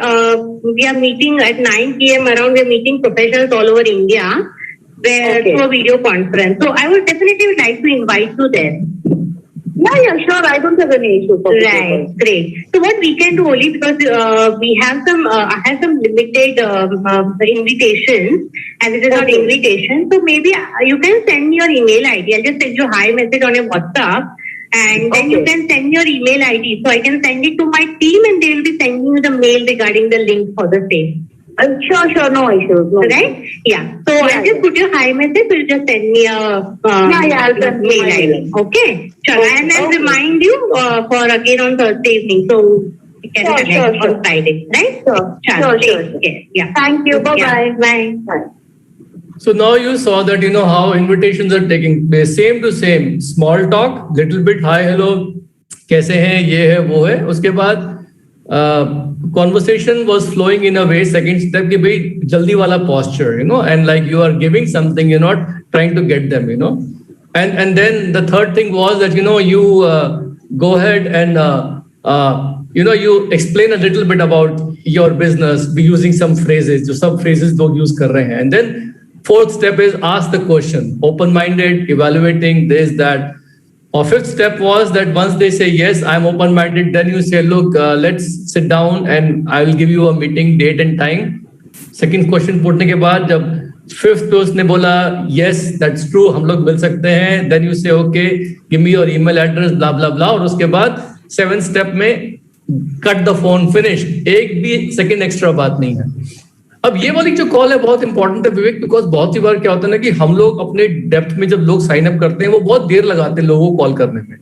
We are meeting at 9 p.m. around. We're meeting professionals all over India through a video conference. So I would definitely like to invite you there. Yeah, sure. I don't have any issue. Right, great. So what we can do only because we have some, I have some limited invitations, and it is not invitation. So maybe you can send me your email ID. I'll just send you a hi message on your WhatsApp, and then you can send your email ID. So I can send it to my team, and they will be sending you the mail regarding the link for the same. Sure, no issues. Right? Yeah. So I'll just put your hi message. You just send me a I'll send mail ID. Okay. Sure. And I'll remind you for again on Thursday evening. So you can connect on Friday. Right? Sure. Okay. Yeah. Thank you. Bye-bye. Yeah. Bye. So now you saw that, you know, how invitations are taking place, same to same, small talk, little bit, hi, hello, कैसे हैं, ये है, वो है. उसके बाद conversation was flowing in a way, second step कि भाई जल्दी वाला posture, you know, and like you are giving something, you're not trying to get them, you know. And then the third thing was that, you know, you go ahead and you know, you explain a little bit about your business, be using some phrases, जो सब phrases लोग use कर रहे हैं. And then fourth step is ask the question, open-minded, evaluating this, that. Or fifth step was that once they say, yes, I'm open-minded, then you say, look, let's sit down and I will give you a meeting date and time. Second question पूछने के बाद जब fifth पे उसने बोला, yes, that's true, हम लोग मिल सकते हैं. Then you say, okay, give me your email address, blah, blah, blah. और उसके बाद seventh step में cut the phone, finished. एक भी second extra बात नहीं है. अब ये वाली जो कॉल है बहुत इंपॉर्टेंट है विवेक, बिकॉज बहुत सी बार क्या होता है ना कि हम लोग अपने डेप्थ में जब लोग साइन अप करते हैं वो बहुत देर लगाते हैं लोगों को कॉल करने में.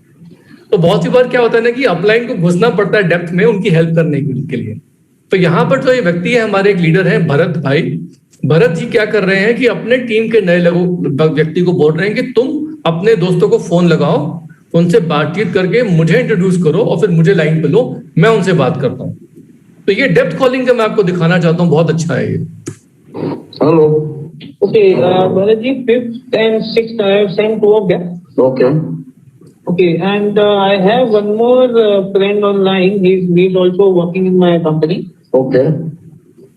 तो बहुत सी बार क्या होता है ना कि अपलाइन को घुसना पड़ता है डेप्थ में उनकी हेल्प करने के लिए. तो यहाँ पर जो ये व्यक्ति है, हमारे एक लीडर है भरत भाई. भरत जी क्या कर रहे हैं कि अपने टीम के नए व्यक्ति को बोल रहे हैं कि तुम अपने दोस्तों को फोन लगाओ, उनसे बातचीत करके मुझे इंट्रोड्यूस करो और फिर मुझे लाइन पे लो, मैं उनसे बात करता हूँ. तो ये डेप्थ कॉलिंग का मैं आपको दिखाना चाहता हूँ, बहुत अच्छा है ये. Hello. Okay, Bharat ji, 5th and 6th I have sent 2 of them. Okay. Okay, and I have one more friend online. He's also working in my company. Okay.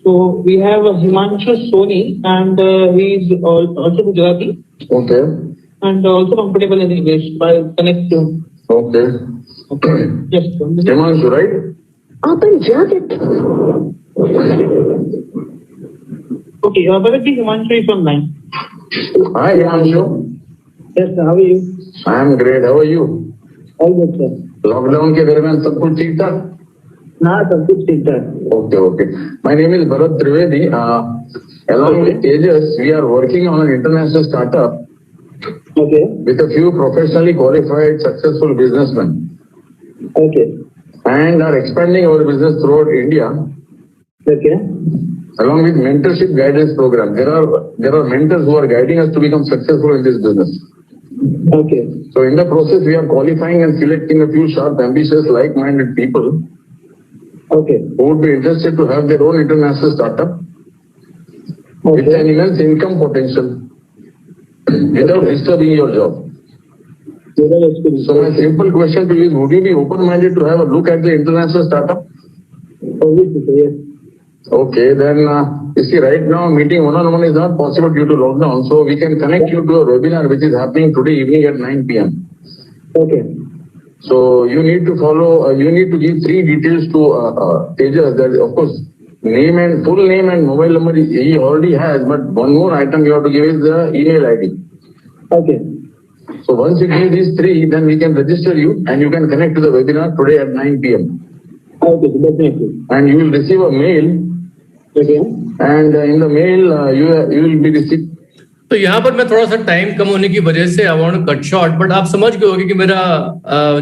So we have Himanshu Soni, and he's also Gujarati. Okay. And also comfortable in English. I'll connect to him. Okay. Okay. Yes. Himanshu, right? Okay, Bharat ji, Himanshu is online. Hi, Himanshu. Yes, sir. How are you? I am great. How are you? All good, sir. Lockdown के दरमियान सब कुछ ठीक ठाक? हाँ, सब कुछ ठीक ठाक. Okay, okay. My name is Bharat Trivedi. Along with Tejas, we are working on an international startup Okay. with a few professionally qualified, successful businessmen, Okay. and are expanding our business throughout India. Okay. Along with mentorship guidance program, there are mentors who are guiding us to become successful in this business. Okay. So in the process, we are qualifying and selecting a few sharp, ambitious, like-minded people Okay. who would be interested to have their own international startup with Okay. an immense income potential without disturbing your job. So my simple question to you is, would you be open-minded to have a look at the international startup? Obviously, yes. Okay, then you see, right now meeting one-on-one is not possible due to lockdown, so we can connect you to a webinar which is happening today evening at 9 p.m. Okay. So you need to follow, you need to give 3 details to Tejas. That of course, name and full name and mobile number he already has, but one more item you have to give is the email ID. Okay. So once you give these 3, then we can register you and you can connect to the webinar today at 9 p.m. Okay, definitely. And you will receive a mail, Okay. and in the mail you will be received. तो यहाँ पर मैं थोड़ा सा time कम होने की वजह से I want to cut short, but आप समझ गए होंगे कि मेरा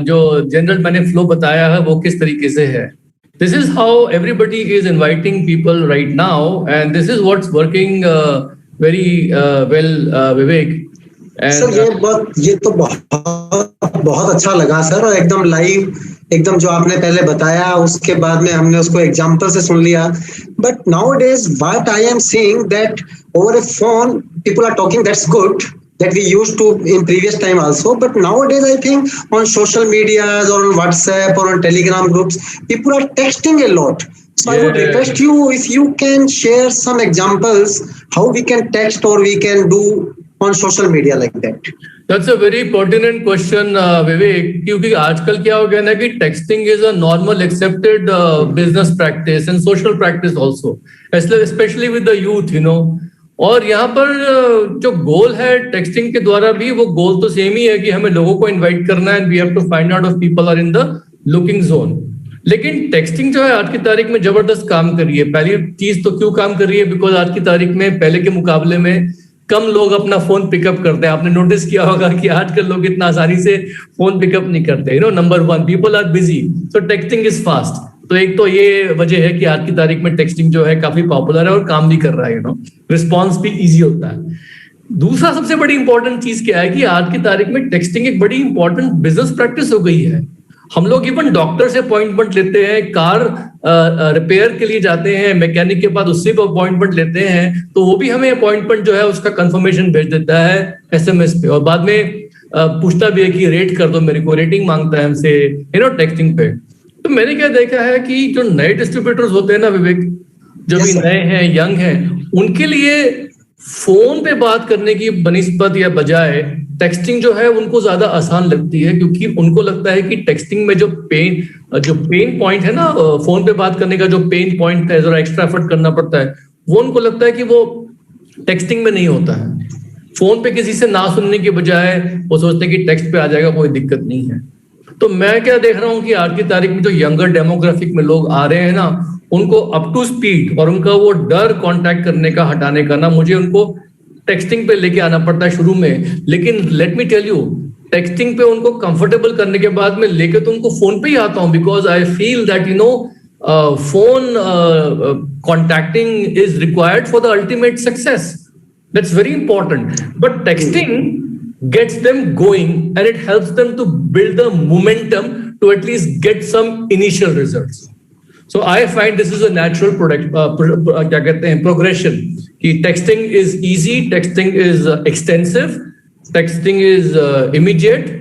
जो जनरल मैंने फ्लो बताया है वो किस तरीके से है. This is how everybody is inviting people right now, and this is what's working very well Vivek. Sir ये तो बहुत अच्छा लगा सर, और एकदम लाइव, एकदम जो आपने पहले बताया उसके बाद में हमने उसको एग्जांपल से सुन लिया. But now days what I am seeing that over a phone people are talking, that's good, that we used to in previous time also, but nowadays I think on social medias or on WhatsApp or on Telegram groups people are texting a lot. So I would request you if you can share some examples how we can text or we can do on social media like that. That's a very pertinent question, Vivek, क्योंकि आजकल क्या हो गया ना कि texting is a normal accepted business practice and social practice also, especially with the youth, you know. और यहाँ पर जो गोल है टेक्सटिंग के द्वारा भी, वो गोल तो सेम ही है कि हमें लोगों को इनवाइट करना है, we have to find out if people are in the looking zone. लेकिन टेक्सटिंग जो है आज की तारीख में जबरदस्त काम कर रही है. पहली चीज तो क्यों काम कर रही है, बिकॉज आज की तारीख में पहले के मुकाबले में कम लोग अपना फोन पिकअप करते हैं. आपने नोटिस किया होगा कि आजकल लोग इतना आसानी से फोन पिकअप नहीं करते. You know, number 1, people are busy, so texting is fast. तो एक तो ये वजह है कि आज की तारीख में टेक्सटिंग जो है काफी पॉपुलर है और काम भी कर रहा है, रिस्पॉन्स भी इजी होता है। दूसरा सबसे बड़ी इंपॉर्टेंट चीज क्या है कि आज की तारीख में टेक्सटिंग एक बड़ी इंपॉर्टेंट बिजनेस प्रैक्टिस हो गई है। हम लोग इवन डॉक्टर से अपॉइंटमेंट लेते हैं, कार रिपेयर के लिए जाते हैं, मैकेनिक के पास उससे भी अपॉइंटमेंट लेते हैं, तो वो भी हमें अपॉइंटमेंट जो है उसका कंफर्मेशन भेज देता है SMS पे, और बाद में पूछता भी है कि रेट कर दो मेरे को, रेटिंग मांगता है हमसे टेक्सटिंग पे। तो मैंने क्या देखा है कि जो नए डिस्ट्रीब्यूटर्स होते हैं ना विवेक, जो भी नए हैं, यंग हैं, उनके लिए फोन पे बात करने की बनिस्बत या बजाय टेक्सटिंग जो है उनको ज्यादा आसान लगती है, क्योंकि उनको लगता है कि टेक्सटिंग में जो पेन पॉइंट है ना, फोन पे बात करने का जो पेन पॉइंट है, जरा एक्स्ट्रा एफर्ट करना पड़ता है, वो उनको लगता है कि वो टेक्सटिंग में नहीं होता है। फोन पे किसी से ना सुनने के बजाय वो सोचते हैं कि टेक्स्ट पे आ जाएगा, कोई दिक्कत नहीं है। तो मैं क्या देख रहा हूँ कि आज की तारीख में जो यंगर डेमोग्राफिक में लोग आ रहे हैं ना, उनको अप टू स्पीड और उनका वो डर कांटेक्ट करने का, हटाने का ना, मुझे उनको टेक्सटिंग पे लेके आना पड़ता है शुरू में। लेकिन let me tell you, texting पे उनको कंफर्टेबल करने के बाद में लेके तो उनको फोन पे ही आता हूँ, because I feel that phone contacting is required for the ultimate success. That's very important. But texting gets them going and it helps them to build the momentum to at least get some initial results. So I find this is a natural progression. Texting is easy, texting is extensive, texting is immediate.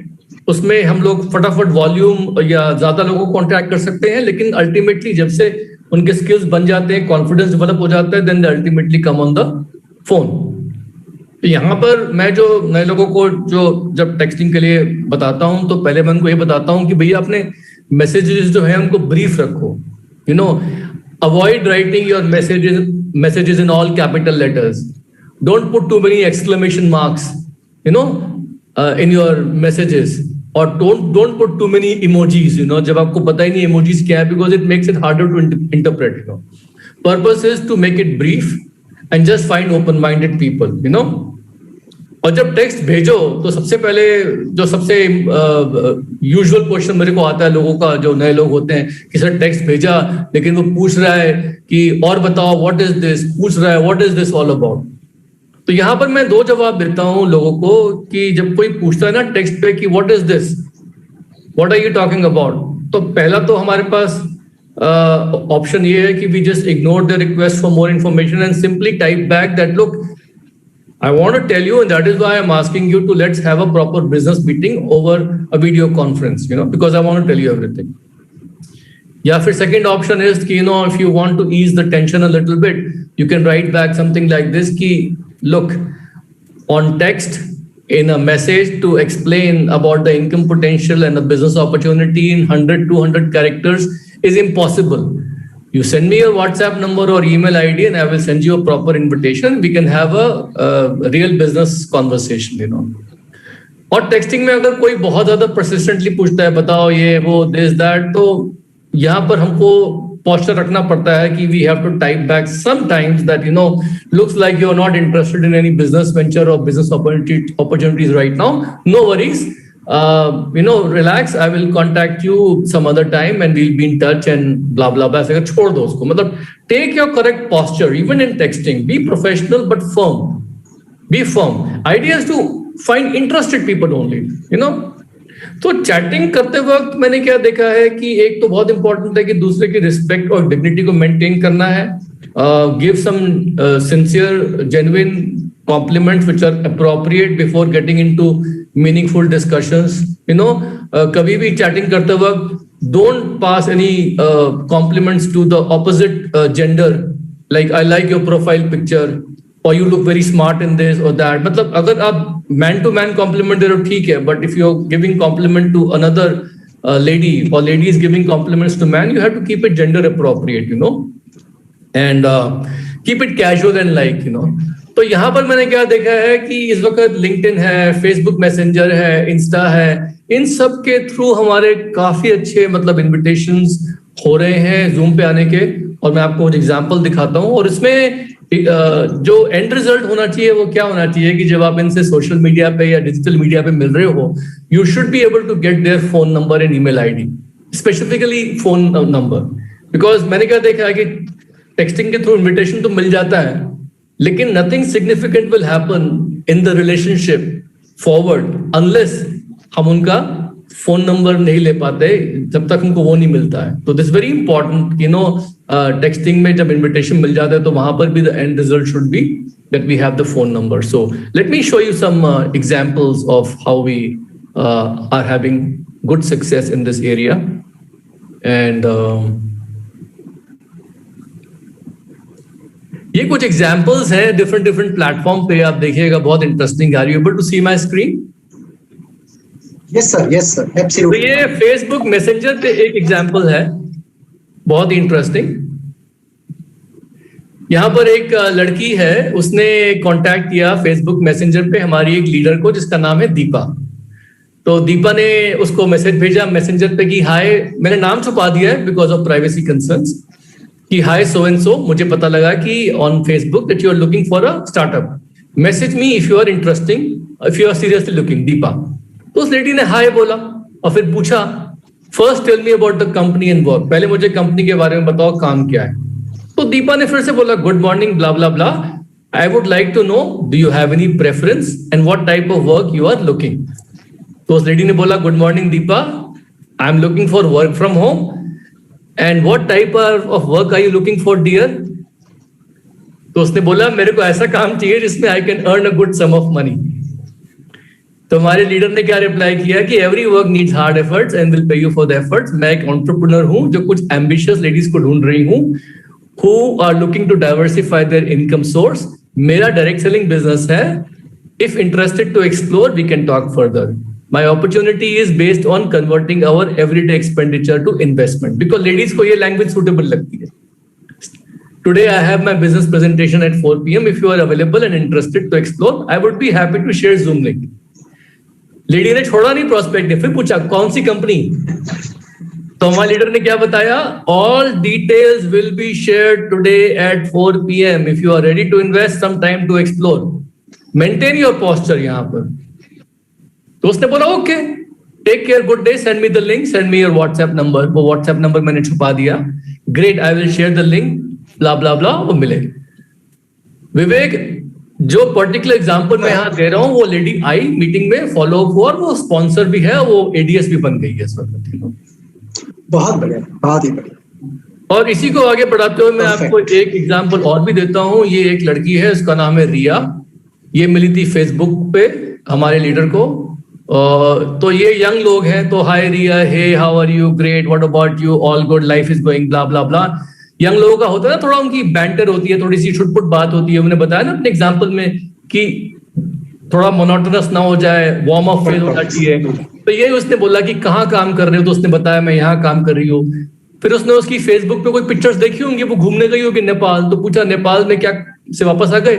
उसमें हम लोग फटाफट volume या ज्यादा लोगों को contact कर सकते हैं, लेकिन अल्टीमेटली जब से उनके स्किल्स बन जाते हैं, कॉन्फिडेंस डेवलप हो जाता है, then they ultimately come on the phone. तो यहाँ पर मैं जो नए लोगों को जो जब टेक्सटिंग के लिए बताता हूँ, तो पहले मैं उनको ये बताता हूँ कि भैया अपने मैसेजेस जो है उनको ब्रीफ रखो, avoid writing your messages in all capital letters, don't put too many exclamation marks in your messages, or don't put too many emojis, जब आपको पता ही नहीं emojis क्या है, because it makes it harder to interpret. Purpose is to make it brief and just find open-minded people. और जब text भेजो तो सबसे पहले जो सबसे यूजुअल क्वेश्चन मेरे को आता है लोगों का, जो नए लोग होते हैं, कि सर टेक्स्ट भेजा लेकिन वो पूछ रहा है कि और बताओ व्हाट इज दिस, पूछ रहा है what is this all about. तो यहां पर मैं दो जवाब देता हूं लोगों को कि जब कोई पूछता है ना टेक्स्ट पे कि what is this, what are you talking about, तो पहला तो हमारे पास ऑप्शन ये है कि we just ignore the request for more information and simply type back that look I want to tell you and that is why I am asking you to let's have a proper business meeting over a video conference, because I want to tell you everything. या फिर second option is कि if you want to ease the tension a little bit, you can write back something like this कि look, on text in a message to explain about the income potential and the business opportunity in 100-200 characters is impossible. You send me your WhatsApp number or email ID and I will send you a proper invitation. We can have a real business conversation, और texting में अगर कोई बहुत ज्यादा persistently पूछता है बताओ ये वो this that, तो यहाँ पर हमको posture रखना पड़ता है कि we have to type back sometimes that looks like you are not interested in any business venture or business opportunities right now. No worries, relax, I will contact you some other time and we'll be in touch and blah blah blah. ऐसे छोड़ दो उसको, मतलब take your correct posture even in texting. Be professional but firm. Be firm. Idea is to find interested people only. तो chatting करते वक्त मैंने क्या देखा है कि एक तो बहुत इंपॉर्टेंट है कि दूसरे की रिस्पेक्ट और डिग्निटी को मेंटेन करना है, give some sincere genuine compliments which are appropriate before getting into meaningful discussions. कभी भी चैटिंग करते वक्त don't pass any compliments to the opposite gender, like I like your profile picture or you look very smart in this or that. मतलब अगर आप man to man compliment दे रहे हो ठीक है, but if you are giving compliment to another lady or lady is giving compliments to man, you have to keep it gender appropriate, and keep it casual and like, तो यहाँ पर मैंने क्या देखा है कि इस वक्त लिंक्डइन है, फेसबुक मैसेंजर है, इंस्टा है, इन सब के थ्रू हमारे काफी अच्छे मतलब इन्विटेशंस हो रहे हैं जूम पे आने के, और मैं आपको एक एग्जांपल दिखाता हूँ। और इसमें जो एंड रिजल्ट होना चाहिए वो क्या होना चाहिए कि जब आप इनसे सोशल मीडिया पे या डिजिटल मीडिया पे मिल रहे हो, you should be able to get their phone number and email ID, specifically phone number, because मैंने क्या देखा है कि टेक्सटिंग के थ्रू इन्विटेशन तो मिल जाता है, लेकिन nothing significant will happen in the relationship forward unless हम उनका फोन नंबर नहीं ले पाते, जब तक हमको वो नहीं मिलता है. तो this very important, you know, texting में जब इन्विटेशन मिल जाता है तो वहां पर भी the end result should be that we have the phone number. So let me show you some examples of how we are having good success in this area. And ये कुछ एग्जांपल्स हैं different platform पे, आप देखिएगा, बहुत interesting. Are you able to see my screen? Yes sir, तो absolutely. ये Facebook Messenger पे एक एग्जांपल है, बहुत ही इंटरेस्टिंग. यहाँ पर एक लड़की है, उसने कांटेक्ट किया फेसबुक मैसेंजर पे हमारी एक लीडर को जिसका नाम है दीपा. तो दीपा ने उसको मैसेज भेजा मैसेंजर पे कि हाय, मैंने नाम छुपा दिया है बिकॉज ऑफ प्राइवेसी कंसर्न्स, कि हाय सो एंड सो, मुझे पता लगा कि on Facebook that you are looking for a startup, message me if you are interesting, if you are seriously looking, Deepa. तो उस लेडी ने हाय बोला और फिर पूछा, first tell me about the company and work, पहले मुझे कंपनी के बारे में बताओ, काम क्या है. तो दीपा ने फिर से बोला, good morning blah blah blah, I would like to know do you have any preference and what type of work you are looking. तो उस लेडी ने बोला, good morning Deepa, I am looking for work from home and what type of work are you looking for dear. तो उसने बोला, मेरे को ऐसा काम चाहिए जिसमें I can earn a good sum of money. तो हमारे लीडर ने क्या रिप्लाई किया कि every work needs hard efforts and will pay you for the efforts. मैं एक एंटरप्रेन्योर हूं जो कुछ एम्बिशियस लेडीज को ढूंढ रही हूं who are looking to diversify their income source. मेरा डायरेक्ट सेलिंग बिजनेस है. If interested to explore, we can talk further. My opportunity is based on converting our everyday expenditure to investment. Because ladies को ये language suitable लगती है. Today I have my business presentation at 4 p.m. If you are available and interested to explore, I would be happy to share Zoom link. Lady ने छोड़ा नहीं prospect ने, फिर पूछा कौन सी कंपनी. तो हमारे लीडर ने क्या बताया, all details will be shared today at 4 p.m. If you are ready to invest some time to explore, maintain your posture. यहां पर तो उसने बोला okay, take care, good day, send me the link, send me your WhatsApp number. वो WhatsApp number मैंने छुपा दिया. Great, I will share the link, blah blah blah. वो मिले. विवेक, जो पर्टिकुलर एग्जांपल मैं यहाँ दे रहा हूँ, वो लेडी आई मीटिंग में, फॉलो अप हुआ, वो स्पॉन्सर भी है, वो एडीएस भी बन गई है इस वक्त. बहुत बढ़िया, बहुत ही बढ़िया. और इसी को आगे बढ़ाते हुए मैं आपको एक एग्जांपल और भी देता हूँ. ये एक लड़की है, उसका नाम है रिया. ये मिली थी फेसबुक पे हमारे लीडर को. तो ये यंग लोग हैं, तो hi Riya, hey how are you, great, what about you, all good, life is going, blah blah blah. Young लोगों का होता है ना, थोड़ा उनकी बैंटर होती है, थोड़ी सी छुटपुट बात होती है. उन्होंने बताया ना अपने एग्जाम्पल में कि थोड़ा मोनोटोनस ना हो जाए, वार्म अप फील होना चाहिए. तो ये उसने बोला कि कहाँ काम कर रहे हो, तो उसने बताया मैं यहाँ काम कर रही हूँ. फिर उसने उसकी फेसबुक पे कोई पिक्चर्स देखी होंगी, वो घूमने गई होगी नेपाल. तो पूछा नेपाल में क्या से वापस आ गए.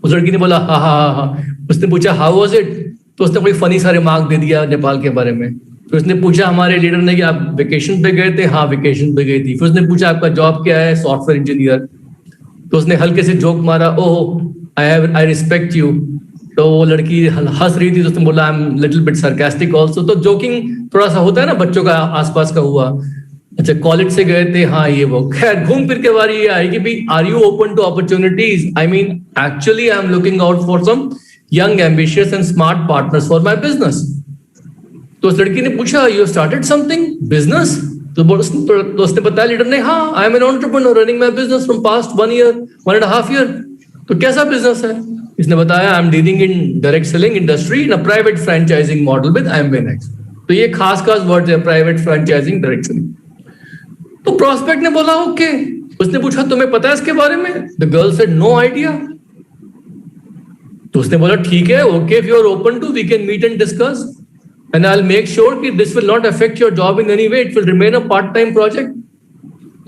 उस लड़की ने बोला हाँ. उसने पूछा हाउ वाज इट, तो उसने कोई फनी सा रिमार्क दे दिया नेपाल के बारे में. फिर उसने पूछा हमारे लीडर ने कि आप वेकेशन पे गए थे. हाँ, वेकेशन पे गई थी. फिर उसने पूछा आपका जॉब क्या है, सॉफ्टवेयर इंजीनियर. तो उसने हल्के से जोक मारा, ओह आई रिस्पेक्ट यू. तो वो लड़की हंस रही थी, तो उसने बोला I am little bit sarcastic also. तो जोकिंग थोड़ा सा होता है ना बच्चों का आसपास का हुआ. अच्छा, कॉलेज से गए थे, हाँ ये वो. खैर, घूम फिर के बारी ये आई कि भाई are you open to opportunities. I mean actually I am looking out for some young ambitious and smart partners for my business. तो उस लड़की ने पूछा यू स्टार्टेड समथिंग बिजनेस. तो उसने बताया लीडर ने, हाँ I am an entrepreneur running my business from past 1 year, 1.5 year. तो कैसा बिजनेस है. इसने बताया I am dealing in direct selling industry in a private franchising model with IMBNX. तो ये खास वर्ड है, प्राइवेट फ्रेंचाइजिंग डायरेक्ट सेलिंग. तो प्रोस्पेक्ट ने बोला ओके. उसने पूछा तुम्हें पता है इसके बारे में. The girl said no idea. तो उसने बोला ठीक है, okay, if you are open to we can meet and discuss and I will make sure कि this will not affect your job in any way, it will remain a part time project.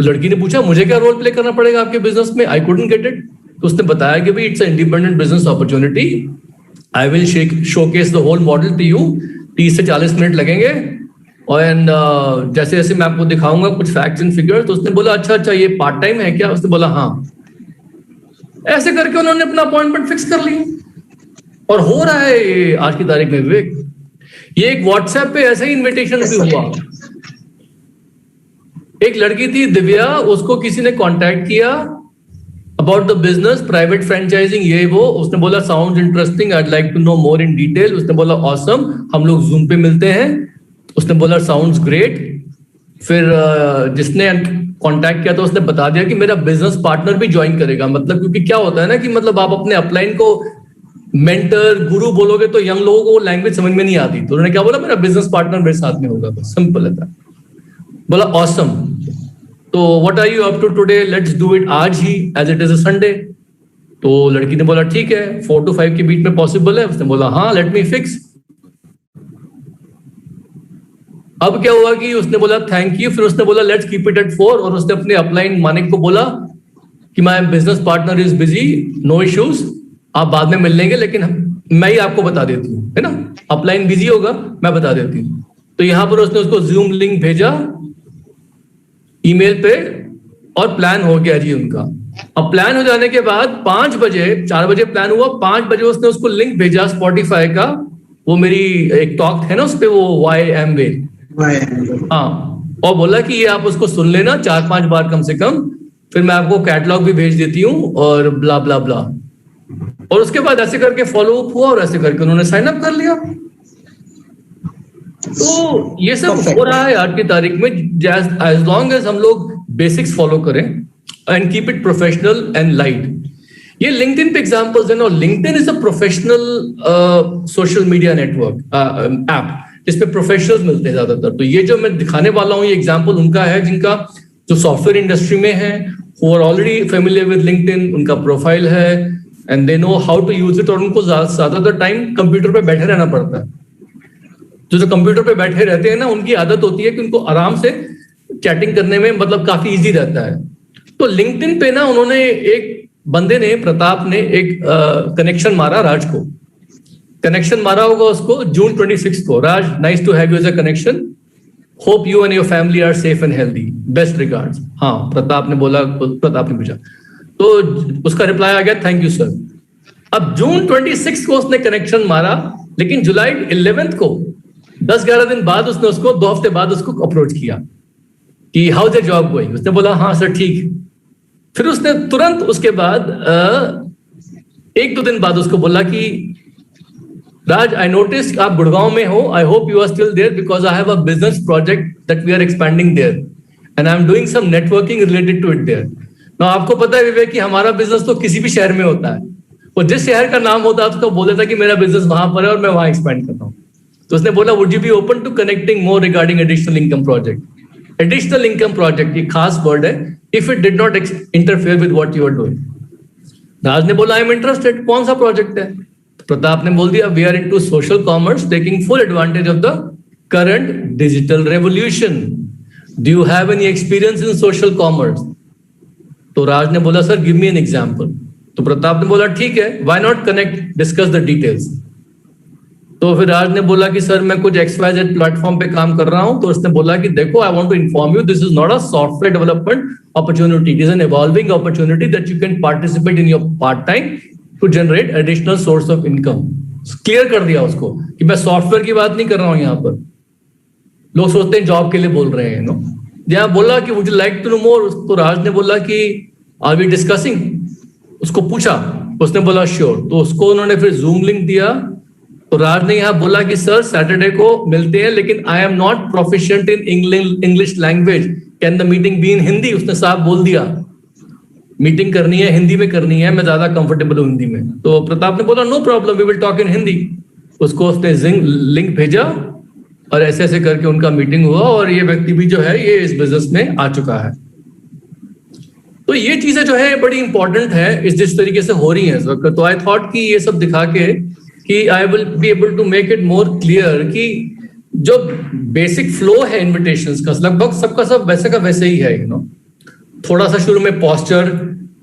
लड़की ने पूछा मुझे क्या role play करना पड़ेगा आपके business में, आई कुडंट गेट इट. तो उसने बताया कि भाई it's independent business opportunity, I will showcase the whole model to you. 30 से 40 मिनट लगेंगे और जैसे जैसे मैं आपको दिखाऊंगा कुछ फैक्ट्स एंड फिगर्स. तो उसने बोला अच्छा ये पार्ट टाइम है क्या. उसने बोला हाँ. ऐसे करके उन्होंने अपना अपॉइंटमेंट फिक्स कर लिया और हो रहा है आज की तारीख में. विवेक, ये एक व्हाट्सएप पे ऐसा ही इन्विटेशन भी हुआ. एक लड़की थी दिव्या, उसको किसी ने कांटेक्ट किया about the business, private franchising, ये वो। उसने बोला sound interesting, I like to know more in detail. उसने बोला ऑसम, हम लोग जूम पे मिलते हैं। उसने बोला साउंड्स ग्रेट। फिर जिसने कांटेक्ट किया था उसने बता दिया कि मेरा बिजनेस पार्टनर भी ज्वाइन करेगा। मतलब क्योंकि क्या होता है ना कि मतलब आप अपने अपलाइन को मेंटर गुरु बोलोगे तो यंग लोगों को लैंग्वेज समझ में नहीं आती, तो उन्होंने क्या बोला, मेरा बिजनेस पार्टनर मेरे साथ में होगा, बस सिंपल है। बोला ऑसम, तो what are you up to today, let's do it आज ही, as it is a Sunday. तो लड़की ने बोला ठीक है, 4 to 5 के बीच में पॉसिबल है? उसने बोला हाँ, लेट मी फिक्स। अब क्या हुआ कि उसने बोला थैंक यू, फिर उसने बोला लेट्स कीप इट एट 4, और उसने अपने अपलाइन मानिक को बोला कि my business partner is busy, no issues, आप बाद में मिल लेंगे, लेकिन मैं ही आपको बता देती हूँ, है ना, अपलाइन बिजी होगा, मैं बता देती हूँ। तो यहां पर उसने उसको जूम लिंक भेजा ईमेल पे, और प्लान हो गया जी उनका। अब प्लान हो जाने के बाद 5 बजे, 4 बजे प्लान हुआ, 5 बजे उसने उसको लिंक भेजा स्पॉटिफाई का, वो मेरी एक टॉक है ना उस पे, वो YM वे, हाँ, और बोला कि ये आप उसको सुन लेना 4-5 बार कम से कम, फिर मैं आपको कैटलॉग भी भेज देती हूँ और ब्ला ब्ला ब्ला। और उसके बाद ऐसे करके फॉलो अप हुआ, और ऐसे करके उन्होंने साइन अप कर लिया। तो ये सब हो रहा है आज की तारीख में, एज लॉन्ग एज हम लोग बेसिक्स फॉलो करें and keep it professional and light. ये लिंक्डइन पे एग्जांपल्स है ना, LinkedIn is a professional social media network app जिसपे प्रोफेशनल्स मिलते हैं ज्यादातर। तो ये जो मैं दिखाने वाला हूँ ये एग्जांपल उनका है जिनका जो सॉफ्टवेयर इंडस्ट्री में है, who are already familiar with LinkedIn, उनका प्रोफाइल है and they know how to use it, और उनको ज्यादातर टाइम कंप्यूटर पे बैठे रहना पड़ता है। जो कंप्यूटर पे बैठे रहते हैं ना, उनकी आदत होती है कि उनको आराम से चैटिंग करने में मतलब काफी इजी रहता है। तो लिंक्डइन पे ना उन्होंने, एक बंदे ने, प्रताप ने एक कनेक्शन मारा राज को, कनेक्शन मारा होगा उसको जून 26 को। Raj, nice to have you as a connection, hope you and your family are safe and healthy, best regards. हाँ, प्रताप ने बोला, प्रताप ने पूछा, तो उसका रिप्लाई आ गया थैंक यू सर। अब जून 26 को उसने कनेक्शन मारा, लेकिन जुलाई 11 को 10-11 दिन बाद उसने उसको, 2 हफ्ते बाद उसको अप्रोच किया कि how is the job going. उसने बोला हाँ सर ठीक। फिर उसने तुरंत उसके बाद 1-2 दिन बाद उसको बोला कि राज, आई नोटिस आप गुड़गांव में हो, I hope you are still there because I have a business project that we are expanding there and I am doing some networking related to it there. ना आपको पता है विवेक कि हमारा बिजनेस तो किसी भी शहर में होता है, और जिस शहर का नाम होता है उसको बोल देता कि मेरा बिजनेस वहां पर है और मैं वहां एक्सपैंड करता हूँ। तो उसने बोला would you be open to connecting more regarding additional income project. Additional income project ये खास वर्ड है, if it did not interfere with what you are doing. Raj ने बोला आई एम इंटरेस्टेड, कौन सा प्रोजेक्ट है? प्रताप ने बोल दिया we are into social commerce taking full advantage of the current digital revolution, do you have any experience in social commerce? तो राज ने बोला sir give me an example. तो प्रताप ने बोला ठीक है, why not connect, discuss the details. तो फिर राज ने बोला कि सर मैं कुछ XYZ प्लेटफॉर्म पे काम कर रहा हूं। तो उसने बोला कि देखो I want to inform you this is not a software development opportunity, it is an evolving opportunity that you can participate in your part time to generate additional source of income. Clear कर दिया उसको कि मैं software की बात नहीं कर रहा हूं यहाँ पर। लोग सोचते हैं जॉब के लिए बोल रहे हैं नो। जहाँ बोला कि would you like to know more, तो राज ने बोला कि आर वी डिस्कसिंग, उसको पूछा, उसने बोला श्योर। तो उसको उन्होंने फिर जूम लिंक दिया। तो राज ने यहाँ बोला कि सर सैटरडे को मिलते हैं, लेकिन आई am not proficient in English language, can the meeting be in Hindi? उसने साफ बोल दिया मीटिंग करनी है हिंदी में करनी है, मैं ज्यादा कंफर्टेबल हूं हिंदी में। तो प्रताप ने बोला no problem, we will talk in Hindi. उसको उसने लिंक भेजा और ऐसे ऐसे करके उनका मीटिंग हुआ, और ये व्यक्ति भी जो है ये इस बिजनेस में आ चुका है। तो ये चीजें जो है बड़ी इंपॉर्टेंट है, इस जिस तरीके से हो रही है इस वक्त। तो आई थॉट कि ये सब दिखा के कि I will be able to make it more clear कि जो बेसिक फ्लो है इन्विटेशंस का लगभग सबका सब वैसे का वैसे ही है, यू नो। थोड़ा सा शुरू में पोस्चर,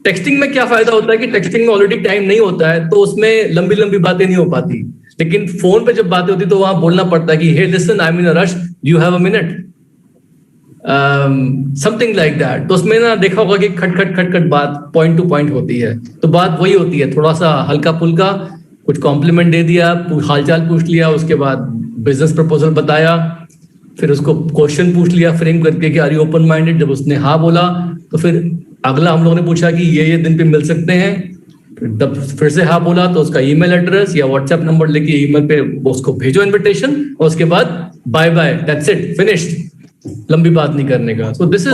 टेक्सटिंग में क्या फायदा होता है कि टेक्सटिंग में ऑलरेडी टाइम नहीं होता है, तो उसमें लंबी लंबी बातें नहीं हो पाती। लेकिन फोन पे जब बातें होती तो वहां बोलना पड़ता है कि hey listen, I am in a rush, do you have a minute, something like that. तो उसमें ना देखा होगा कि खट खट खट खट बात पॉइंट टू पॉइंट होती है। तो बात वही होती है, थोड़ा सा हल्का फुल्का कुछ कॉम्प्लीमेंट दे दिया, हालचाल पूछ लिया, उसके बाद बिजनेस प्रपोजल बताया, फिर उसको क्वेश्चन पूछ लिया फ्रेम करके कि आर यू ओपन माइंडेड, जब उसने हाँ बोला तो फिर अगला हम लोगों ने पूछा कि ये दिन पे मिल सकते हैं, फिर से हाँ बोला तो उसका ईमेल एड्रेस या व्हाट्सएप नंबर लेके ईमेल पे उसको भेजो इनविटेशन, और उसके बाद bye bye, that's it, finished, लंबी बात नहीं करने का। सो दिस इज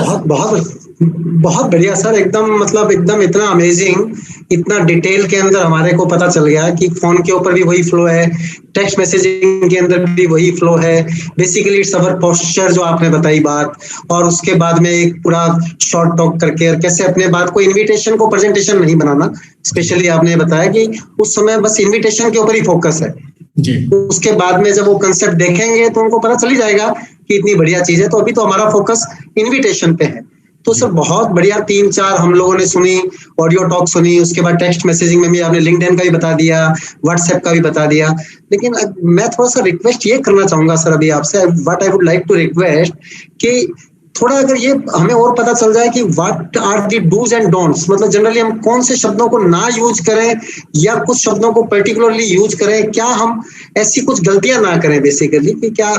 बहुत बढ़िया सर, एकदम मतलब एकदम इतना अमेजिंग, इतना डिटेल के अंदर हमारे को पता चल गया कि फोन के ऊपर भी वही फ्लो है, टेक्स्ट मैसेजिंग के अंदर भी वही फ्लो है, बेसिकली इट्स अवर पोस्चर जो आपने बताई बात, और उसके बाद में एक पूरा शॉर्ट टॉक करके और कैसे अपने बात को, इनविटेशन को प्रेजेंटेशन नहीं बनाना, स्पेशली आपने बताया कि उस समय बस इनविटेशन के ऊपर ही फोकस है जी। उसके बाद में जब वो कंसेप्ट देखेंगे तो उनको पता चल ही जाएगा कि इतनी बढ़िया चीज है, तो अभी तो हमारा फोकस इनविटेशन पे है। तो सर बहुत बढ़िया 3-4 हम लोगों ने सुनी, ऑडियो टॉक सुनी, उसके बाद टेक्स्ट मैसेजिंग में भी आपने लिंक्डइन का भी बता दिया, व्हाट्सएप का भी बता दिया, लेकिन मैं थोड़ा सा रिक्वेस्ट ये करना चाहूंगा सर अभी आपसे, what I would like to request कि थोड़ा अगर ये हमें और पता चल जाए कि what are the dos and don'ts, मतलब जनरली हम कौन से शब्दों को ना यूज करें या कुछ शब्दों को पर्टिकुलरली यूज करें, क्या हम ऐसी कुछ गलतियां ना करें बेसिकली, कि क्या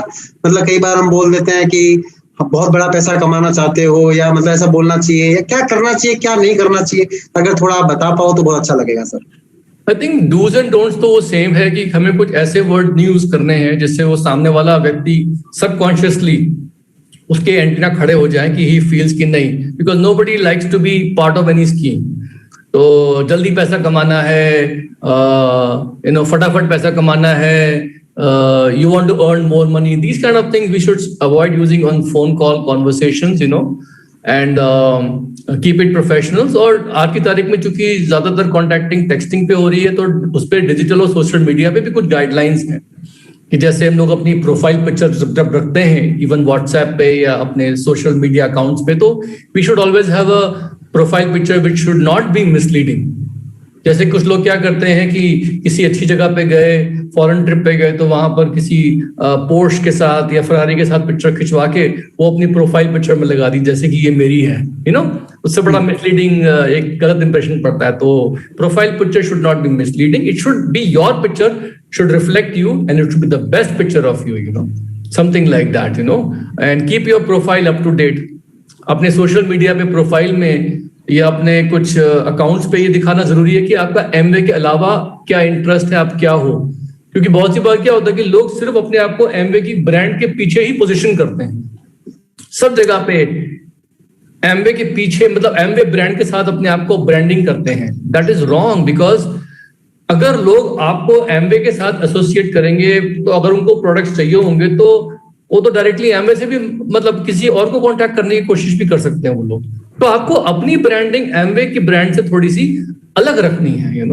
मतलब कई बार हम बोल देते हैं कि आप बहुत बड़ा पैसा कमाना चाहते हो, या मतलब ऐसा बोलना चाहिए, या क्या करना चाहिए क्या नहीं करना चाहिए, अगर थोड़ा आप बता पाओ तो बहुत अच्छा लगेगा sir. I think dos and don'ts तो वो सेम है कि हमें कुछ ऐसे वर्ड नहीं यूज करने हैं जिससे वो सामने वाला व्यक्ति सबकॉन्शियसली उसके एंटीना खड़े हो जाए कि ही फील्स कि नहीं, because nobody likes to be part of any scheme. तो जल्दी पैसा कमाना है, फटाफट पैसा कमाना है, you want to earn more money, these kind of things we should avoid using on phone call conversations, and keep it professional। और आज की तारीख में चूंकि ज्यादातर कॉन्टैक्टिंग टेक्सटिंग पे हो रही है, तो उस पर डिजिटल और सोशल मीडिया पे भी कुछ गाइडलाइंस हैं कि जैसे हम लोग अपनी प्रोफाइल पिक्चर जब रखते हैं इवन व्हाट्सएप पे या अपने सोशल मीडिया अकाउंट्स पे, तो we should always have a profile picture which should not be misleading. जैसे कुछ लोग क्या करते हैं कि किसी अच्छी जगह पे गए, फॉरेन ट्रिप पे गए, तो वहां पर किसी पोर्श के साथ या फरारी के साथ पिक्चर खिंचवा के वो अपनी प्रोफाइल पिक्चर में लगा दी, जैसे कि ये मेरी है, उससे बड़ा मिसलीडिंग एक गलत इंप्रेशन पड़ता है। तो profile picture should not be misleading, it should be your picture, should reflect you, and it should be the best picture of you, something like that, and keep your profile up to date। अपने social media पे profile में या अपने कुछ accounts पे ये दिखाना जरूरी है कि आपका एमवे के अलावा क्या इंटरेस्ट है, आप क्या हो, क्योंकि बहुत सी बार क्या होता है कि लोग सिर्फ अपने आप को एमवे की ब्रांड के पीछे ही पोजीशन करते हैं, सब जगह पे एमवे के पीछे, मतलब एमवे ब्रांड के साथ अपने आप को ब्रांडिंग करते हैं। दैट इज रॉन्ग, बिकॉज अगर लोग आपको एमवे के साथ एसोसिएट करेंगे, तो अगर उनको प्रोडक्ट्स चाहिए होंगे तो वो तो डायरेक्टली एमवे से भी मतलब किसी और को कांटेक्ट करने की कोशिश भी कर सकते हैं वो लोग। तो आपको अपनी ब्रांडिंग एमवे की ब्रांड से थोड़ी सी अलग रखनी है,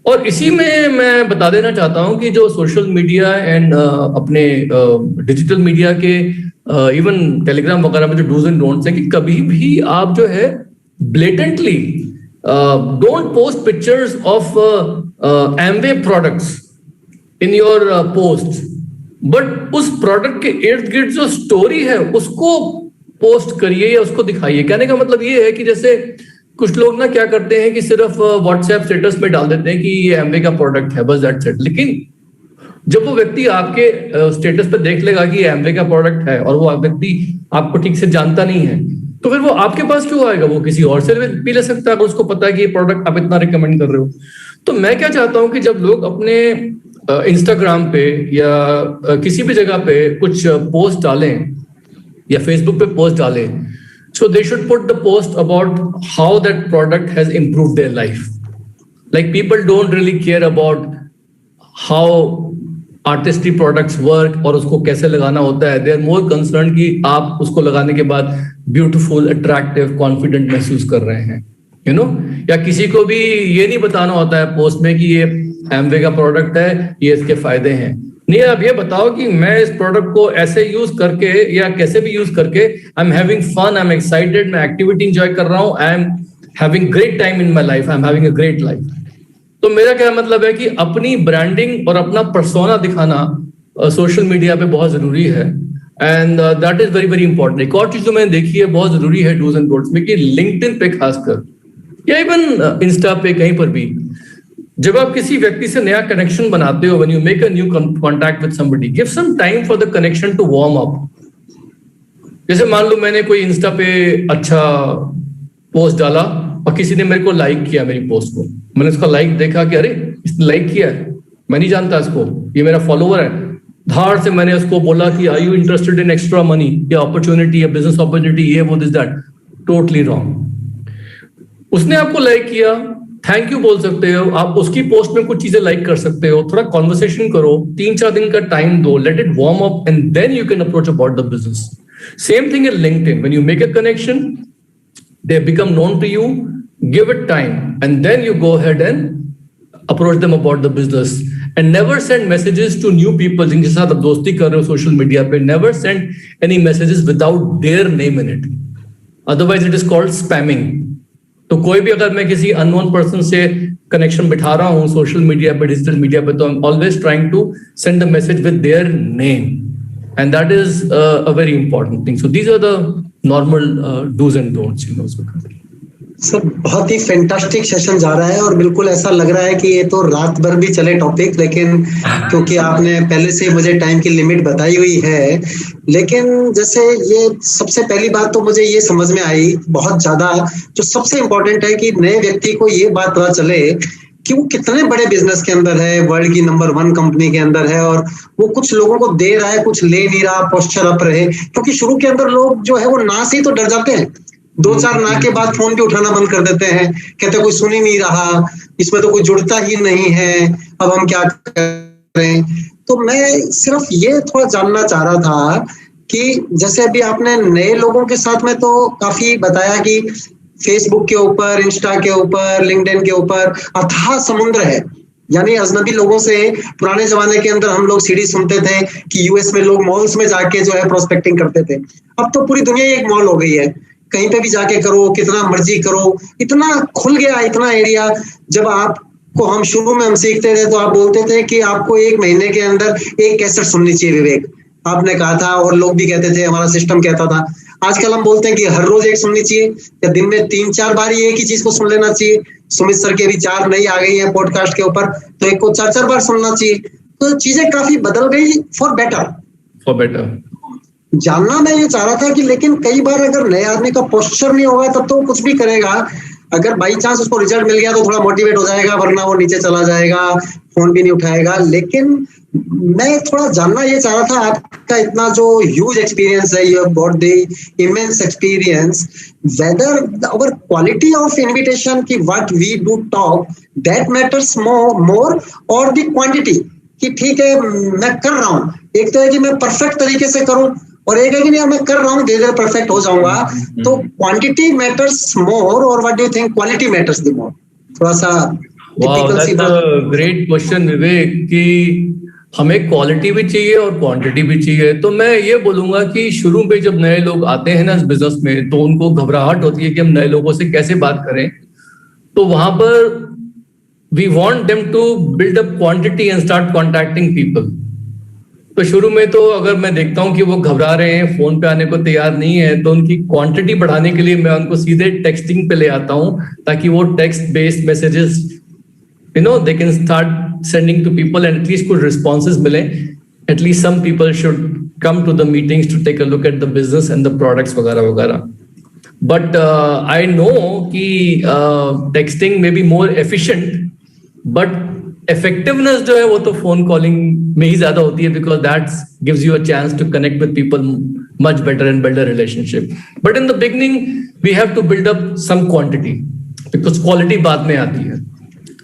और इसी में मैं बता देना चाहता हूं कि जो सोशल मीडिया एंड अपने डिजिटल मीडिया के इवन टेलीग्राम वगैरह में जो डूज एंड डोंट्स है कि कभी भी आप जो है blatantly don't post pictures of Amway products in your posts, but उस प्रोडक्ट के इर्द गिर्द जो स्टोरी है उसको पोस्ट करिए या उसको दिखाइए। कहने का मतलब ये है कि जैसे कुछ लोग ना क्या करते हैं कि सिर्फ व्हाट्सएप स्टेटस में डाल देते हैं कि ये Amway का प्रोडक्ट है, बस दैट्स इट। लेकिन जब वो व्यक्ति आपके स्टेटस पे देख लेगा कि ये Amway का प्रोडक्ट है और वो व्यक्ति आपको ठीक से जानता नहीं है, तो फिर वो आपके पास क्यों आएगा, वो किसी और से भी ले सकता है अगर उसको पता है कि ये प्रोडक्ट आप इतना रिकमेंड कर रहे हो। तो मैं क्या चाहता हूं कि जब लोग अपने इंस्टाग्राम पे या किसी भी जगह पे कुछ पोस्ट डालें या फेसबुक पे पोस्ट डालें, so they should put the post about how that product has improved their life. Like people don't really care about how artistry products work और उसको कैसे लगाना होता है। दे आर मोर कंसर्न कि आप उसको लगाने के बाद ब्यूटीफुल, अट्रैक्टिव, कॉन्फिडेंट महसूस कर रहे हैं, या किसी को भी ये नहीं बताना होता है पोस्ट में कि ये Amway का प्रोडक्ट है, ये इसके फायदे हैं। नहीं, आप ये बताओ कि मैं इस प्रोडक्ट को ऐसे यूज करके या कैसे भी यूज करके I am having fun, I am excited, मैं एक्टिविटी एंजॉय कर रहा हूँ, I am having great time in my life, I am having a great life. तो मेरा क्या मतलब है कि अपनी ब्रांडिंग और अपना पर्सोना दिखाना सोशल मीडिया पे बहुत जरूरी है, and that is very very important. एक और चीज जो मैंने देखी है बहुत जरूरी है डूज एंड डोंट्स में, कि लिंक्डइन पे खासकर या इवन इंस्टा पे कहीं पर भी जब आप किसी व्यक्ति से नया कनेक्शन बनाते हो, when you make a new contact with somebody, give some time for the connection to warm up. जैसे मान लो मैंने कोई इंस्टा पे अच्छा पोस्ट डाला और किसी ने मेरे को लाइक किया मेरी पोस्ट को, मैंने उसका लाइक देखा कि अरे इसने लाइक किया है, मैं नहीं जानता इसको, ये मेरा फॉलोवर है, धार से मैंने उसको बोला कि are you interested in extra money या अपॉर्चुनिटी या बिजनेस अपॉर्चुनिटी, ये वो दिस दैट, टोटली रॉन्ग। उसने आपको लाइक किया, थैंक यू बोल सकते हो आप, उसकी पोस्ट में कुछ चीजें लाइक कर सकते हो, थोड़ा कॉन्वर्सेशन करो, 3-4 दिन का टाइम दो, let it warm up and then you can approach about the business. Same thing in LinkedIn, when you make a connection, they become known to you, give it time and then you go ahead and approach them about the business and never send messages to new people जिनके साथ आप दोस्ती कर रहे हो social media पे, never send any messages without their name in it, otherwise it is called spamming। तो कोई भी अगर मैं किसी अननोन पर्सन से कनेक्शन बिठा रहा हूँ सोशल मीडिया पे, डिजिटल मीडिया पे, तो I am always trying to send the message with their name and that is a very important thing. So these are the normal dos and don'ts, you know. Sir बहुत ही fantastic session जा रहा है और बिल्कुल ऐसा लग रहा है कि ये तो रात भर भी चले टॉपिक, लेकिन क्योंकि आपने पहले से मुझे टाइम की लिमिट बताई हुई है, लेकिन जैसे ये सबसे पहली बात तो मुझे ये समझ में आई बहुत ज्यादा, जो सबसे इम्पोर्टेंट है कि नए व्यक्ति को ये बात पता चले कि वो कितने बड़े बिजनेस के अंदर है, वर्ल्ड की नंबर 1 कंपनी के अंदर है, और वो कुछ लोगों को दे रहा है, कुछ ले नहीं रहा, पोस्चर अप रहे। क्योंकि शुरू के अंदर लोग जो है वो ना से ही तो डर जाते हैं, 2-4 ना के बाद फोन भी उठाना बंद कर देते हैं, कहते कोई सुन ही नहीं रहा, इसमें तो कोई जुड़ता ही नहीं है, अब हम क्या करें। तो मैं सिर्फ ये थोड़ा जानना चाह रहा था कि जैसे अभी आपने नए लोगों के साथ में तो काफी बताया कि फेसबुक के ऊपर, इंस्टा के ऊपर, लिंक्डइन के ऊपर अथाह समुद्र है, यानी अजनबी लोगों से पुराने जमाने के अंदर हम लोग सीढ़ी सुनते थे कि यूएस में लोग मॉल्स में जाके जो है प्रोस्पेक्टिंग करते थे, अब तो पूरी दुनिया ही एक मॉल हो गई है, कहीं पे भी जाके करो, कितना मर्जी करो, इतना खुल गया, इतना एरिया। जब आपको हम शुरू में हम सीखते थे तो आप बोलते थे कि आपको 1 महीने के अंदर 1 कैसेट सुननी चाहिए, विवेक आपने कहा था, और लोग भी कहते थे, हमारा सिस्टम कहता था। आजकल हम बोलते हैं कि हर रोज 1 सुननी चाहिए या दिन में 3-4 बार एक ही चीज को सुन लेना चाहिए। सुमित सर की अभी 4 नई आ गई है पॉडकास्ट के ऊपर, तो एक को 4-4 बार सुनना चाहिए। तो चीजें काफी बदल गई फॉर बेटर। जानना मैं ये चाह रहा था कि लेकिन कई बार अगर नए आदमी का पोस्चर नहीं होगा तब तो कुछ भी करेगा, अगर बाई चांस उसको रिजल्ट मिल गया तो थोड़ा मोटिवेट हो जाएगा, वरना वो नीचे चला जाएगा, फोन भी नहीं उठाएगा। लेकिन मैं थोड़ा जानना ये चाह रहा था, आपका इतना जो ह्यूज एक्सपीरियंस है, you have got the immense experience, whether our quality of invitation की what we do talk that matters more और द क्वांटिटी, कि ठीक है मैं कर रहा हूँ, एक तो है कि मैं परफेक्ट तरीके से करूं और एक है कि नहीं मैं कर रहा हूँ, धीरे धीरे परफेक्ट हो जाऊंगा। तो क्वांटिटी मैटर्स मोर और what do you think quality matters the more? थोड़ा सा ग्रेट क्वेश्चन विवेक, कि हमें क्वालिटी भी चाहिए और क्वांटिटी भी चाहिए। तो मैं ये बोलूंगा कि शुरू में जब नए लोग आते हैं ना इस बिजनेस में, तो उनको घबराहट होती है कि हम नए लोगों से कैसे बात करें। तो वहां पर we want them to build up quantity and start contacting people। तो शुरू में तो अगर मैं देखता हूं कि वो घबरा रहे हैं, फोन पे आने को तैयार नहीं है, तो उनकी क्वांटिटी बढ़ाने के लिए मैं उनको सीधे टेक्सटिंग पे ले आता हूं, ताकि वो text based messages they can start sending to people and at least कुछ responses मिले। At least some people should come to the meetings to take a look at the business and the products वगैरह वगैरह। But I know कि texting may be more efficient, but effectiveness जो है वो तो phone calling में ही ज्यादा होती है, because that gives you a chance to connect with people much better and build a relationship। But in the beginning we have to build up some quantity, because quality बाद में आती है।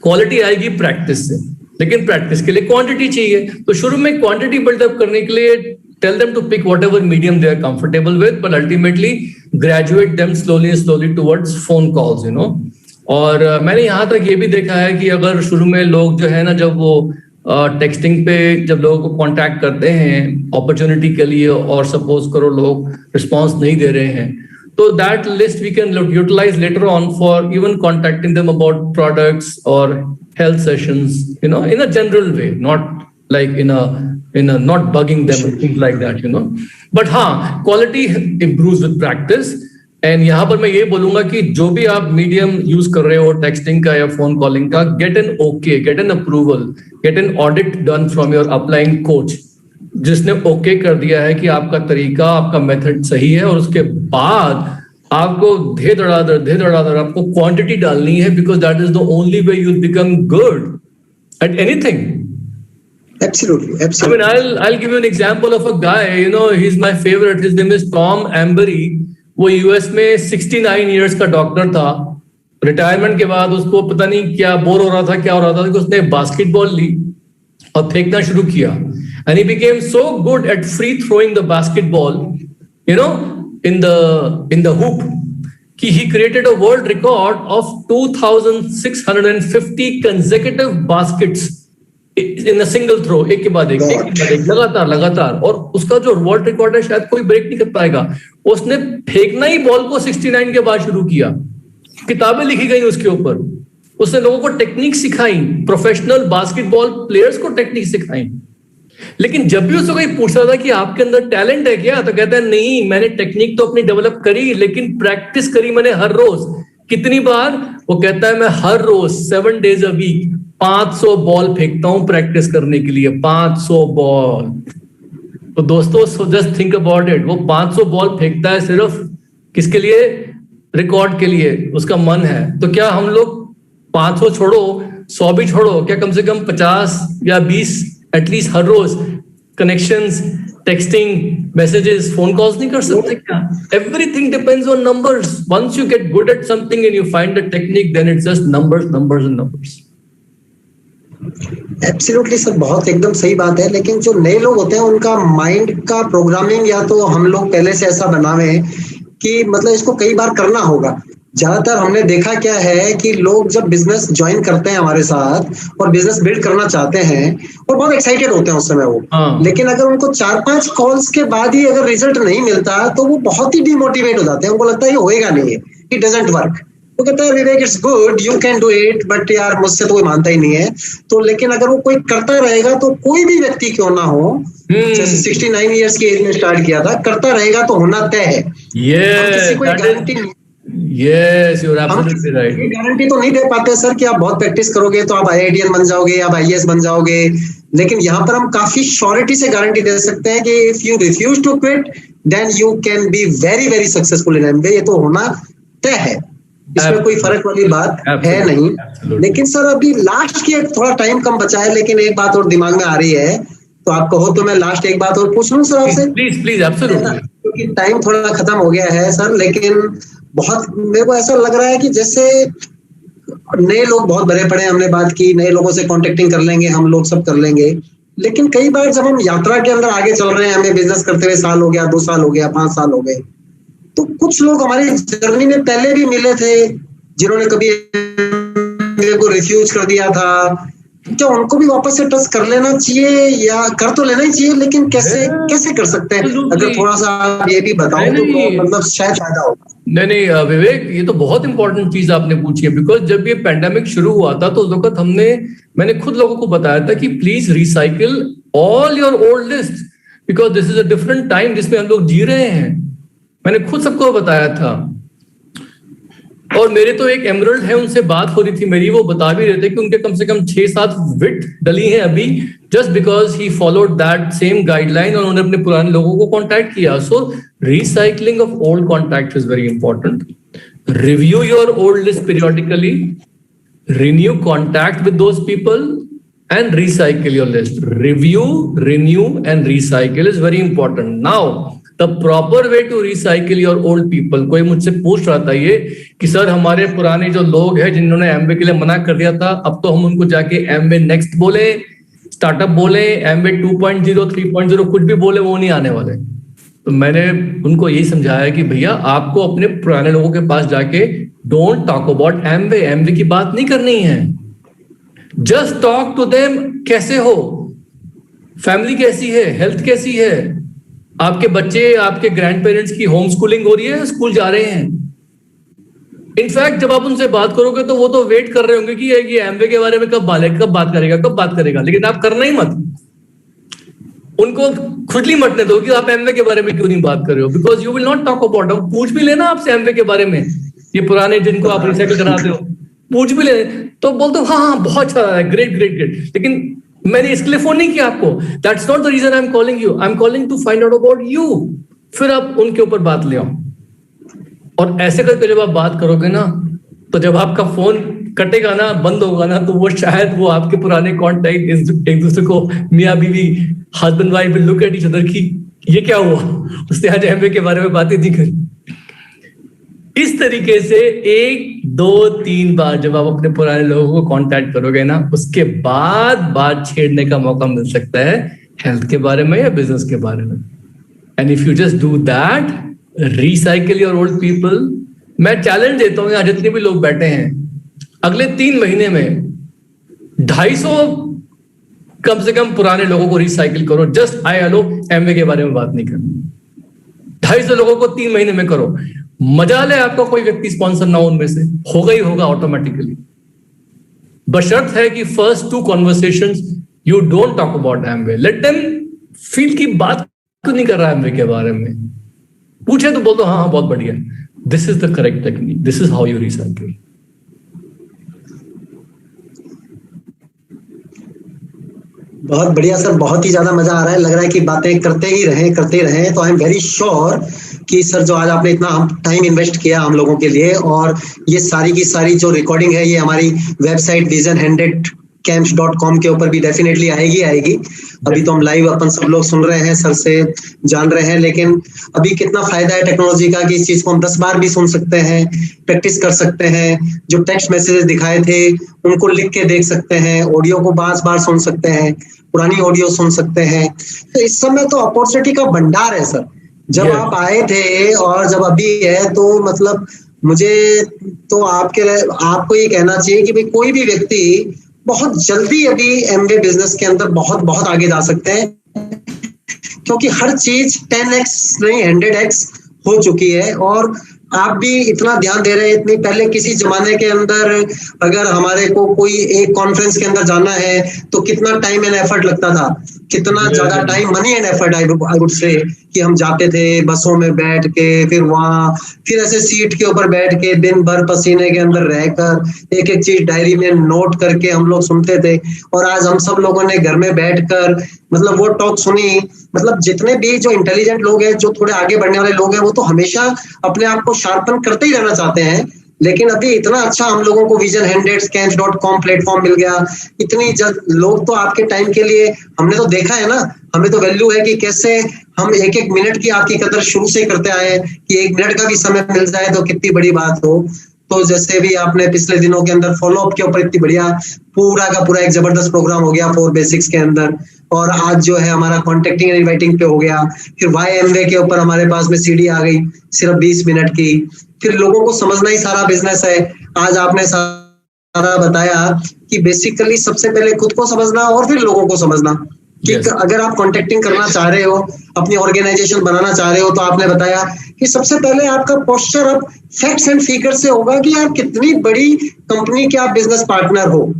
Quality आएगी practice से, लेकिन practice के लिए quantity चाहिए। तो शुरू में क्वांटिटी बिल्डअप करने के लिए tell them to pick whatever medium they are comfortable with, but ultimately graduate them slowly towards phone calls, और मैंने यहाँ तक ये भी देखा है कि अगर शुरू में लोग जो है ना, जब वो टेक्सटिंग पे जब लोगों को कांटेक्ट करते हैं अपॉर्चुनिटी के लिए, और सपोज करो लोग रिस्पॉन्स नहीं दे रहे हैं, so that list we can utilize later on for even contacting them about products or health sessions, in a general way, not like in a not bugging them and things like that, but quality improves with practice। and यहाँ पर मैं ये बोलूंगा कि जो भी आप medium use कर रहे हो, टेक्सटिंग का या फोन कॉलिंग का, get an approval, get an audit done from your upline coach। जिसने ओके कर दिया है कि आपका तरीका, आपका मेथड सही है, और उसके बाद आपको धड़ाधड़ आपको क्वांटिटी डालनी है, because that is the only way you become good at anything. Absolutely, I mean, absolutely. I'll give you an example of a guy, you know, he's my favorite. His name is Tom Ambery. वो US में 69 years का doctor था. Retirement के बाद उसको पता नहीं क्या बोर हो रहा था, क्या हो रहा था, कि उसने बास्केटबॉल ली और फेंकना शुरू किया. And he became so good at free throwing the basketball, you know, in the hoop, कि he created a world record of 2,650 consecutive baskets in a single throw, एक के बाद एक लगातार. और उसका जो वर्ल्ड रिकॉर्ड है शायद कोई ब्रेक नहीं कर पाएगा. उसने फेंकना ही बॉल को 69 के बाद शुरू किया. किताबें लिखी गई उसके ऊपर. उसने लोगों को टेक्निक सिखाई, प्रोफेशनल बास्केटबॉल प्लेयर्स को टेक्निक सिखाई. लेकिन जब भी उससे कोई पूछता था कि आपके अंदर टैलेंट है क्या, तो कहता है नहीं, मैंने टेक्निक तो अपनी डेवलप करी, लेकिन प्रैक्टिस करी मैंने हर रोज. कितनी बार? वो कहता है मैं हर रोज 7 days a week 500 बॉल फेंकता हूं प्रैक्टिस करने के लिए. 500 बॉल. तो दोस्तों जस्ट थिंक अबाउट इट. वो 500 बॉल फेंकता है सिर्फ किसके लिए? रिकॉर्ड के लिए. उसका मन है. तो क्या हम लोग 500 छोड़ो, 100 भी छोड़ो, क्या कम से कम 50 या 20 एटलीस्ट हर रोज connections, texting, messages, phone calls नहीं कर सकते क्या? Everything depends on numbers. Once you get good at something and you find the technique, then it's just numbers and numbers. Absolutely sir, बहुत एकदम सही बात है. लेकिन जो नए लोग होते हैं उनका माइंड का प्रोग्रामिंग या तो हम लोग पहले से ऐसा बनावे कि मतलब इसको कई बार करना होगा. ज्यादातर हमने देखा क्या है कि लोग जब बिजनेस ज्वाइन करते हैं हमारे साथ और बिजनेस बिल्ड करना चाहते हैं और बहुत एक्साइटेड होते हैं उस समय वो, लेकिन अगर उनको 4-5 कॉल्स के बाद ही अगर रिजल्ट नहीं मिलता तो वो बहुत ही डिमोटिवेट हो जाते हैं. उनको लगता है ये होएगा नहीं है, इट डजंट वर्क. वो कहता है Vivek it's good, you can do it, but यार मुझसे तो कोई मानता ही नहीं है. तो लेकिन अगर वो कोई करता रहेगा तो कोई भी व्यक्ति क्यों ना हो, जैसे 69 ईयर्स की एज में स्टार्ट किया था, करता रहेगा तो होना तय है. किसी को गारंटी नहीं. Yes, you're absolutely right. Guarantee तो नहीं दे पाते सर कि आप बहुत प्रैक्टिस करोगे तो आप IITian बन जाओगे, आप IAS बन जाओगे. लेकिन यहाँ पर हम काफी श्योरिटी से गारंटी दे सकते हैं कि if you refuse to quit then you can be very very successful in MBA. ये तो होना तय है, इसमें कोई फर्क वाली बात है नहीं. लेकिन सर अभी लास्ट की थोड़ा टाइम कम बचा है, लेकिन एक बात और दिमाग में आ रही है, तो आप कहो तो मैं लास्ट एक बात और पूछ लूं सर आपसे. Please absolutely. क्योंकि टाइम थोड़ा खत्म हो गया है सर. लेकिन बहुत मेरे को ऐसा लग रहा है कि जैसे नए लोग बहुत भरे पड़े हैं, हमने बात की, नए लोगों से कॉन्टेक्टिंग कर लेंगे, हम लोग सब कर लेंगे. लेकिन कई बार जब हम यात्रा के अंदर आगे चल रहे हैं, हमें बिजनेस करते हुए साल हो गया, 2 साल हो गया, 5 साल हो गए, तो कुछ लोग हमारी जर्नी में पहले भी मिले थे जिन्होंने कभी मेरे को रिफ्यूज कर दिया था. क्या उनको भी वापस से टच कर लेना चाहिए या कर तो लेना ही चाहिए, लेकिन कैसे कर सकते हैं? अगर थोड़ा सा आप ये भी बताओ तो मतलब शायद फायदा होगा. नहीं विवेक, ये तो बहुत इंपॉर्टेंट चीज आपने पूछी है. बिकॉज जब ये पैंडेमिक शुरू हुआ था तो उस वक्त मैंने खुद लोगों को बताया था कि please recycle all your old list, because this is a different time जिसमें हम लोग जी रहे हैं. मैंने खुद सबको बताया था. और मेरे तो एक एमरल्ड है, उनसे बात हो रही थी मेरी, वो बता भी रहे थे कि उनके कम से कम 6-7 विट डली हैं अभी, just because he followed that same guideline और उन्होंने अपने पुराने लोगों को कॉन्टैक्ट किया. So recycling of old contact is very important. Review your old list periodically, renew contact with those people and recycle your list. Review, renew and recycle is very important. Now the proper way to recycle your old people. कोई मुझसे पूछ रहा था ये कि sir हमारे पुराने जो लोग हैं जिन्होंने MBA के लिए मना कर दिया था, अब तो हम उनको जाके MBA नेक्स्ट बोले, स्टार्टअप बोले, MBA 2.0 3.0 कुछ भी बोले, वो नहीं आने वाले. तो मैंने उनको यही समझाया कि भैया आपको अपने पुराने लोगों के पास जाके डोंट टॉक अबाउट MBA की बात नहीं करनी है. Just talk to them. कैसे हो, फैमिली कैसी है, हेल्थ कैसी है, आपके बच्चे, आपके ग्रैंड पेरेंट्स की होम स्कूलिंग हो रही है, स्कूल जा रहे हैं. इनफैक्ट जब आप उनसे बात करोगे तो वो तो वेट कर रहे होंगे कि ये MBA के बारे में कब बात करेगा, लेकिन आप करना ही मत. उनको खुजली मटने दो कि आप MBA के बारे में क्यों नहीं बात कर रहे हो, because you will not talk about. पूछ भी लेना आपसे MBA के बारे में, ये पुराने जिनको आप रिसाइकिल कराते हो, पूछ भी ले तो बोलते हो हाँ बहुत अच्छा है, ग्रेट. लेकिन मैंने इसके लिए फोन नहीं किया आपको. That's not the reason I am calling you. I am calling to find out about you. फिर आप उनके ऊपर बात ले आओ. और ऐसे करके जब आप बात करोगे ना, तो जब आपका फोन कटेगा ना, बंद होगा ना, तो वो शायद वो आपके पुराने कॉन्टैक्ट एक दूसरे को मियाँ बीवी, husband wife will look at each other की ये क्या हुआ, उसने आज एमवे के बारे में बातें नहीं करी. इस तरीके से 1, 2, 3 बार जब आप अपने पुराने लोगों को कांटेक्ट करोगे ना, उसके बाद बात छेड़ने का मौका मिल सकता है हेल्थ के बारे में या बिजनेस के बारे में. And if you just do that, recycle your old people. मैं चैलेंज देता हूं, यहाँ जितने भी लोग बैठे हैं, अगले 3 महीने में 250 कम से कम पुराने लोगों को रिसाइकिल करो. जस्ट आई हेलो एमवे के बारे में बात नहीं करनी. 250 लोगों को 3 महीने में करो. मजा ले आपका कोई व्यक्ति स्पॉन्सर ना हो उनमें से, होगा ही होगा ऑटोमेटिकली. बशर्त है कि first 2 conversations you don't talk about Amway. Let them feel की बात क्यों नहीं कर रहा एमवे के बारे में. पूछे तो बोल दो हाँ बहुत बढ़िया. This is the correct technique. This is how you recycle. बहुत बढ़िया सर, बहुत ही ज्यादा मजा आ रहा है. लग रहा है कि बातें करते ही रहें. तो आई एम वेरी श्योर कि सर जो आज आपने इतना टाइम इन्वेस्ट किया हम लोगों के लिए, और ये सारी की सारी जो रिकॉर्डिंग है ये हमारी वेबसाइट vision100camps.com के ऊपर भी डेफिनेटली आएगी. अभी तो हम लाइव अपन सब लोग सुन रहे हैं, सर से जान रहे हैं, लेकिन अभी कितना फायदा है टेक्नोलॉजी का कि इस चीज को हम 10 बार भी सुन सकते हैं, प्रैक्टिस कर सकते हैं. जो टेक्स्ट मैसेजेस दिखाए थे उनको लिख के देख सकते हैं, ऑडियो को 5 बार सुन सकते हैं, पुरानी ऑडियो सुन सकते हैं. तो इस समय तो अपॉर्चुनिटी का भंडार है सर. जब आप आए थे और जब अभी है, तो मतलब मुझे तो आपको ये कहना चाहिए कि भाई कोई भी व्यक्ति बहुत जल्दी अभी एमवे बिजनेस के अंदर बहुत बहुत आगे जा सकते हैं, क्योंकि हर चीज 10x नहीं 100x हो चुकी है. और आप भी इतना ध्यान दे रहे हैं. इतनी पहले किसी जमाने के अंदर अगर हमारे को कोई एक कॉन्फ्रेंस के अंदर जाना है तो कितना टाइम एंड एफर्ट लगता था, कितना ज्यादा time, money and effort I would say, कि हम जाते थे बसों में बैठ के, फिर ऐसे सीट के ऊपर बैठ के दिन भर पसीने के अंदर रहकर एक एक चीज डायरी में नोट करके हम लोग सुनते थे. और आज हम सब लोगों ने घर में बैठकर मतलब वो टॉक सुनी. मतलब जितने भी जो इंटेलिजेंट लोग हैं, जो थोड़े आगे बढ़ने वाले लोग हैं, वो तो हमेशा अपने आप को शार्पन करते ही रहना चाहते हैं. लेकिन अभी इतना अच्छा हम लोगों को vision100camps.com प्लेटफॉर्म मिल गया. इतनी लोग तो आपके टाइम के लिए, हमने तो देखा है ना, हमें तो वैल्यू है कि कैसे हम एक एक मिनट की आपकी कदर शुरू से करते आए हैं, कि 1 मिनट का भी समय मिल जाए तो कितनी बड़ी बात हो. तो जैसे भी आपने पिछले दिनों के अंदर फॉलोअप के ऊपर इतनी बढ़िया पूरा का पूरा एक जबरदस्त प्रोग्राम हो गया 4 बेसिक्स के अंदर, और आज जो है हमारा कॉन्टेक्टिंग एंड इनवाइटिंग पे हो गया. फिर वाई एमवे के ऊपर हमारे पास में सीडी आ गई सिर्फ 20 मिनट की. फिर लोगों को समझना ही सारा बिजनेस है. आज आपने सारा बताया कि बेसिकली सबसे पहले खुद को समझना और फिर लोगों को समझना कि अगर आप कॉन्टेक्टिंग करना चाह रहे हो, अपनी ऑर्गेनाइजेशन बनाना चाह रहे हो, तो आपने बताया कि सबसे पहले आपका पोस्चर अब फैक्ट्स एंड फिगर से होगा कि आप कितनी बड़ी कंपनी के आप बिजनेस पार्टनर हो,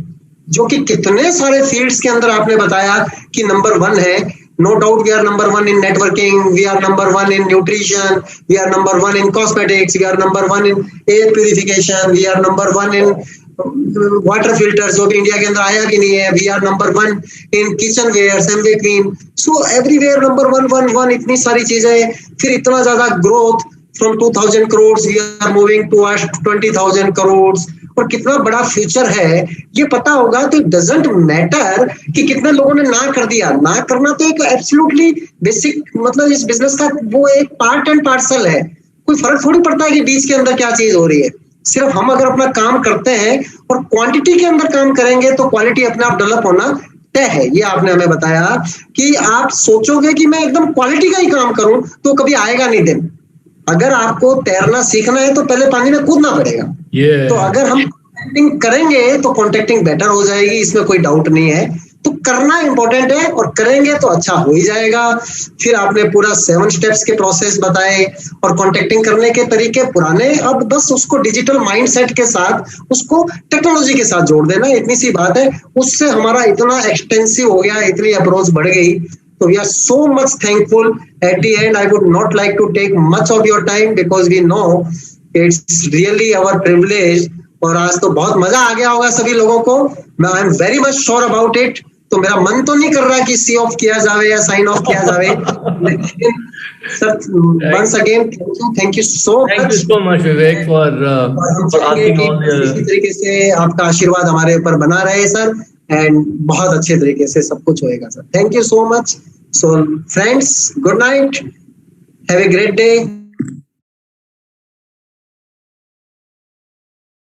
जो कि कितने सारे फील्ड्स के अंदर आपने बताया कि नंबर 1 है. No doubt we are number 1 in networking, we are number 1 in nutrition, we are number 1 in cosmetics, we are number 1 in air purification, we are number 1 in water filters, जो भी India के अंदर आया कि नहीं है. We are number 1 in kitchenware, Amway queen. So everywhere number 1. इतनी सारी चीजें. फिर इतना ज्यादा growth, from 2000 crores we are moving towards 20,000 crores. और कितना बड़ा फ्यूचर है ये पता होगा. तो इट डजंट मैटर कि कितने लोगों ने ना कर दिया. ना करना तो एक एब्सोल्युटली बेसिक, मतलब इस बिजनेस का वो एक पार्ट एंड पार्सल है. कोई फर्क थोड़ी पड़ता है कि बीच के अंदर क्या चीज हो रही है. सिर्फ हम अगर अपना काम करते हैं और क्वांटिटी के अंदर काम करेंगे तो क्वालिटी अपने आप डेवलप होना तय है. ये आपने हमें बताया कि आप सोचोगे कि मैं एकदम क्वालिटी का ही काम करूं तो कभी आएगा नहीं दिन. अगर आपको तैरना सीखना है तो पहले पानी में कूदना पड़ेगा. तो अगर हम कॉन्टेक्टिंग करेंगे तो कॉन्टेक्टिंग बेटर हो जाएगी, इसमें कोई डाउट नहीं है. तो करना इंपॉर्टेंट है और करेंगे तो अच्छा हो ही जाएगा. फिर आपने पूरा 7 स्टेप्स के प्रोसेस बताए और कॉन्टेक्टिंग करने के तरीके पुराने. अब बस उसको डिजिटल माइंडसेट के साथ, उसको टेक्नोलॉजी के साथ जोड़ देना, इतनी सी बात है. उससे हमारा इतना एक्सटेंसिव हो गया, इतनी अप्रोच बढ़ गई. So we are so much thankful. At the end, I would not like to take much of your time because we know it's really our privilege. और आज तो बहुत मजा आ गया होगा सभी लोगों को. I am very much sure about it तो मेरा मन तो नहीं कर रहा कि सी ऑफ किया जावे या साइन ऑफ किया जावे, लेकिन sir once again thank you so Thank much. you so much, Vivek, for हम for चाहेंगे asking कि all the. इसी तरीके से आपका आशीर्वाद हमारे ऊपर बना रहे सर, एंड बहुत अच्छे तरीके से सब कुछ होएगा sir. Thank you so much. So friends, good night, have a great day.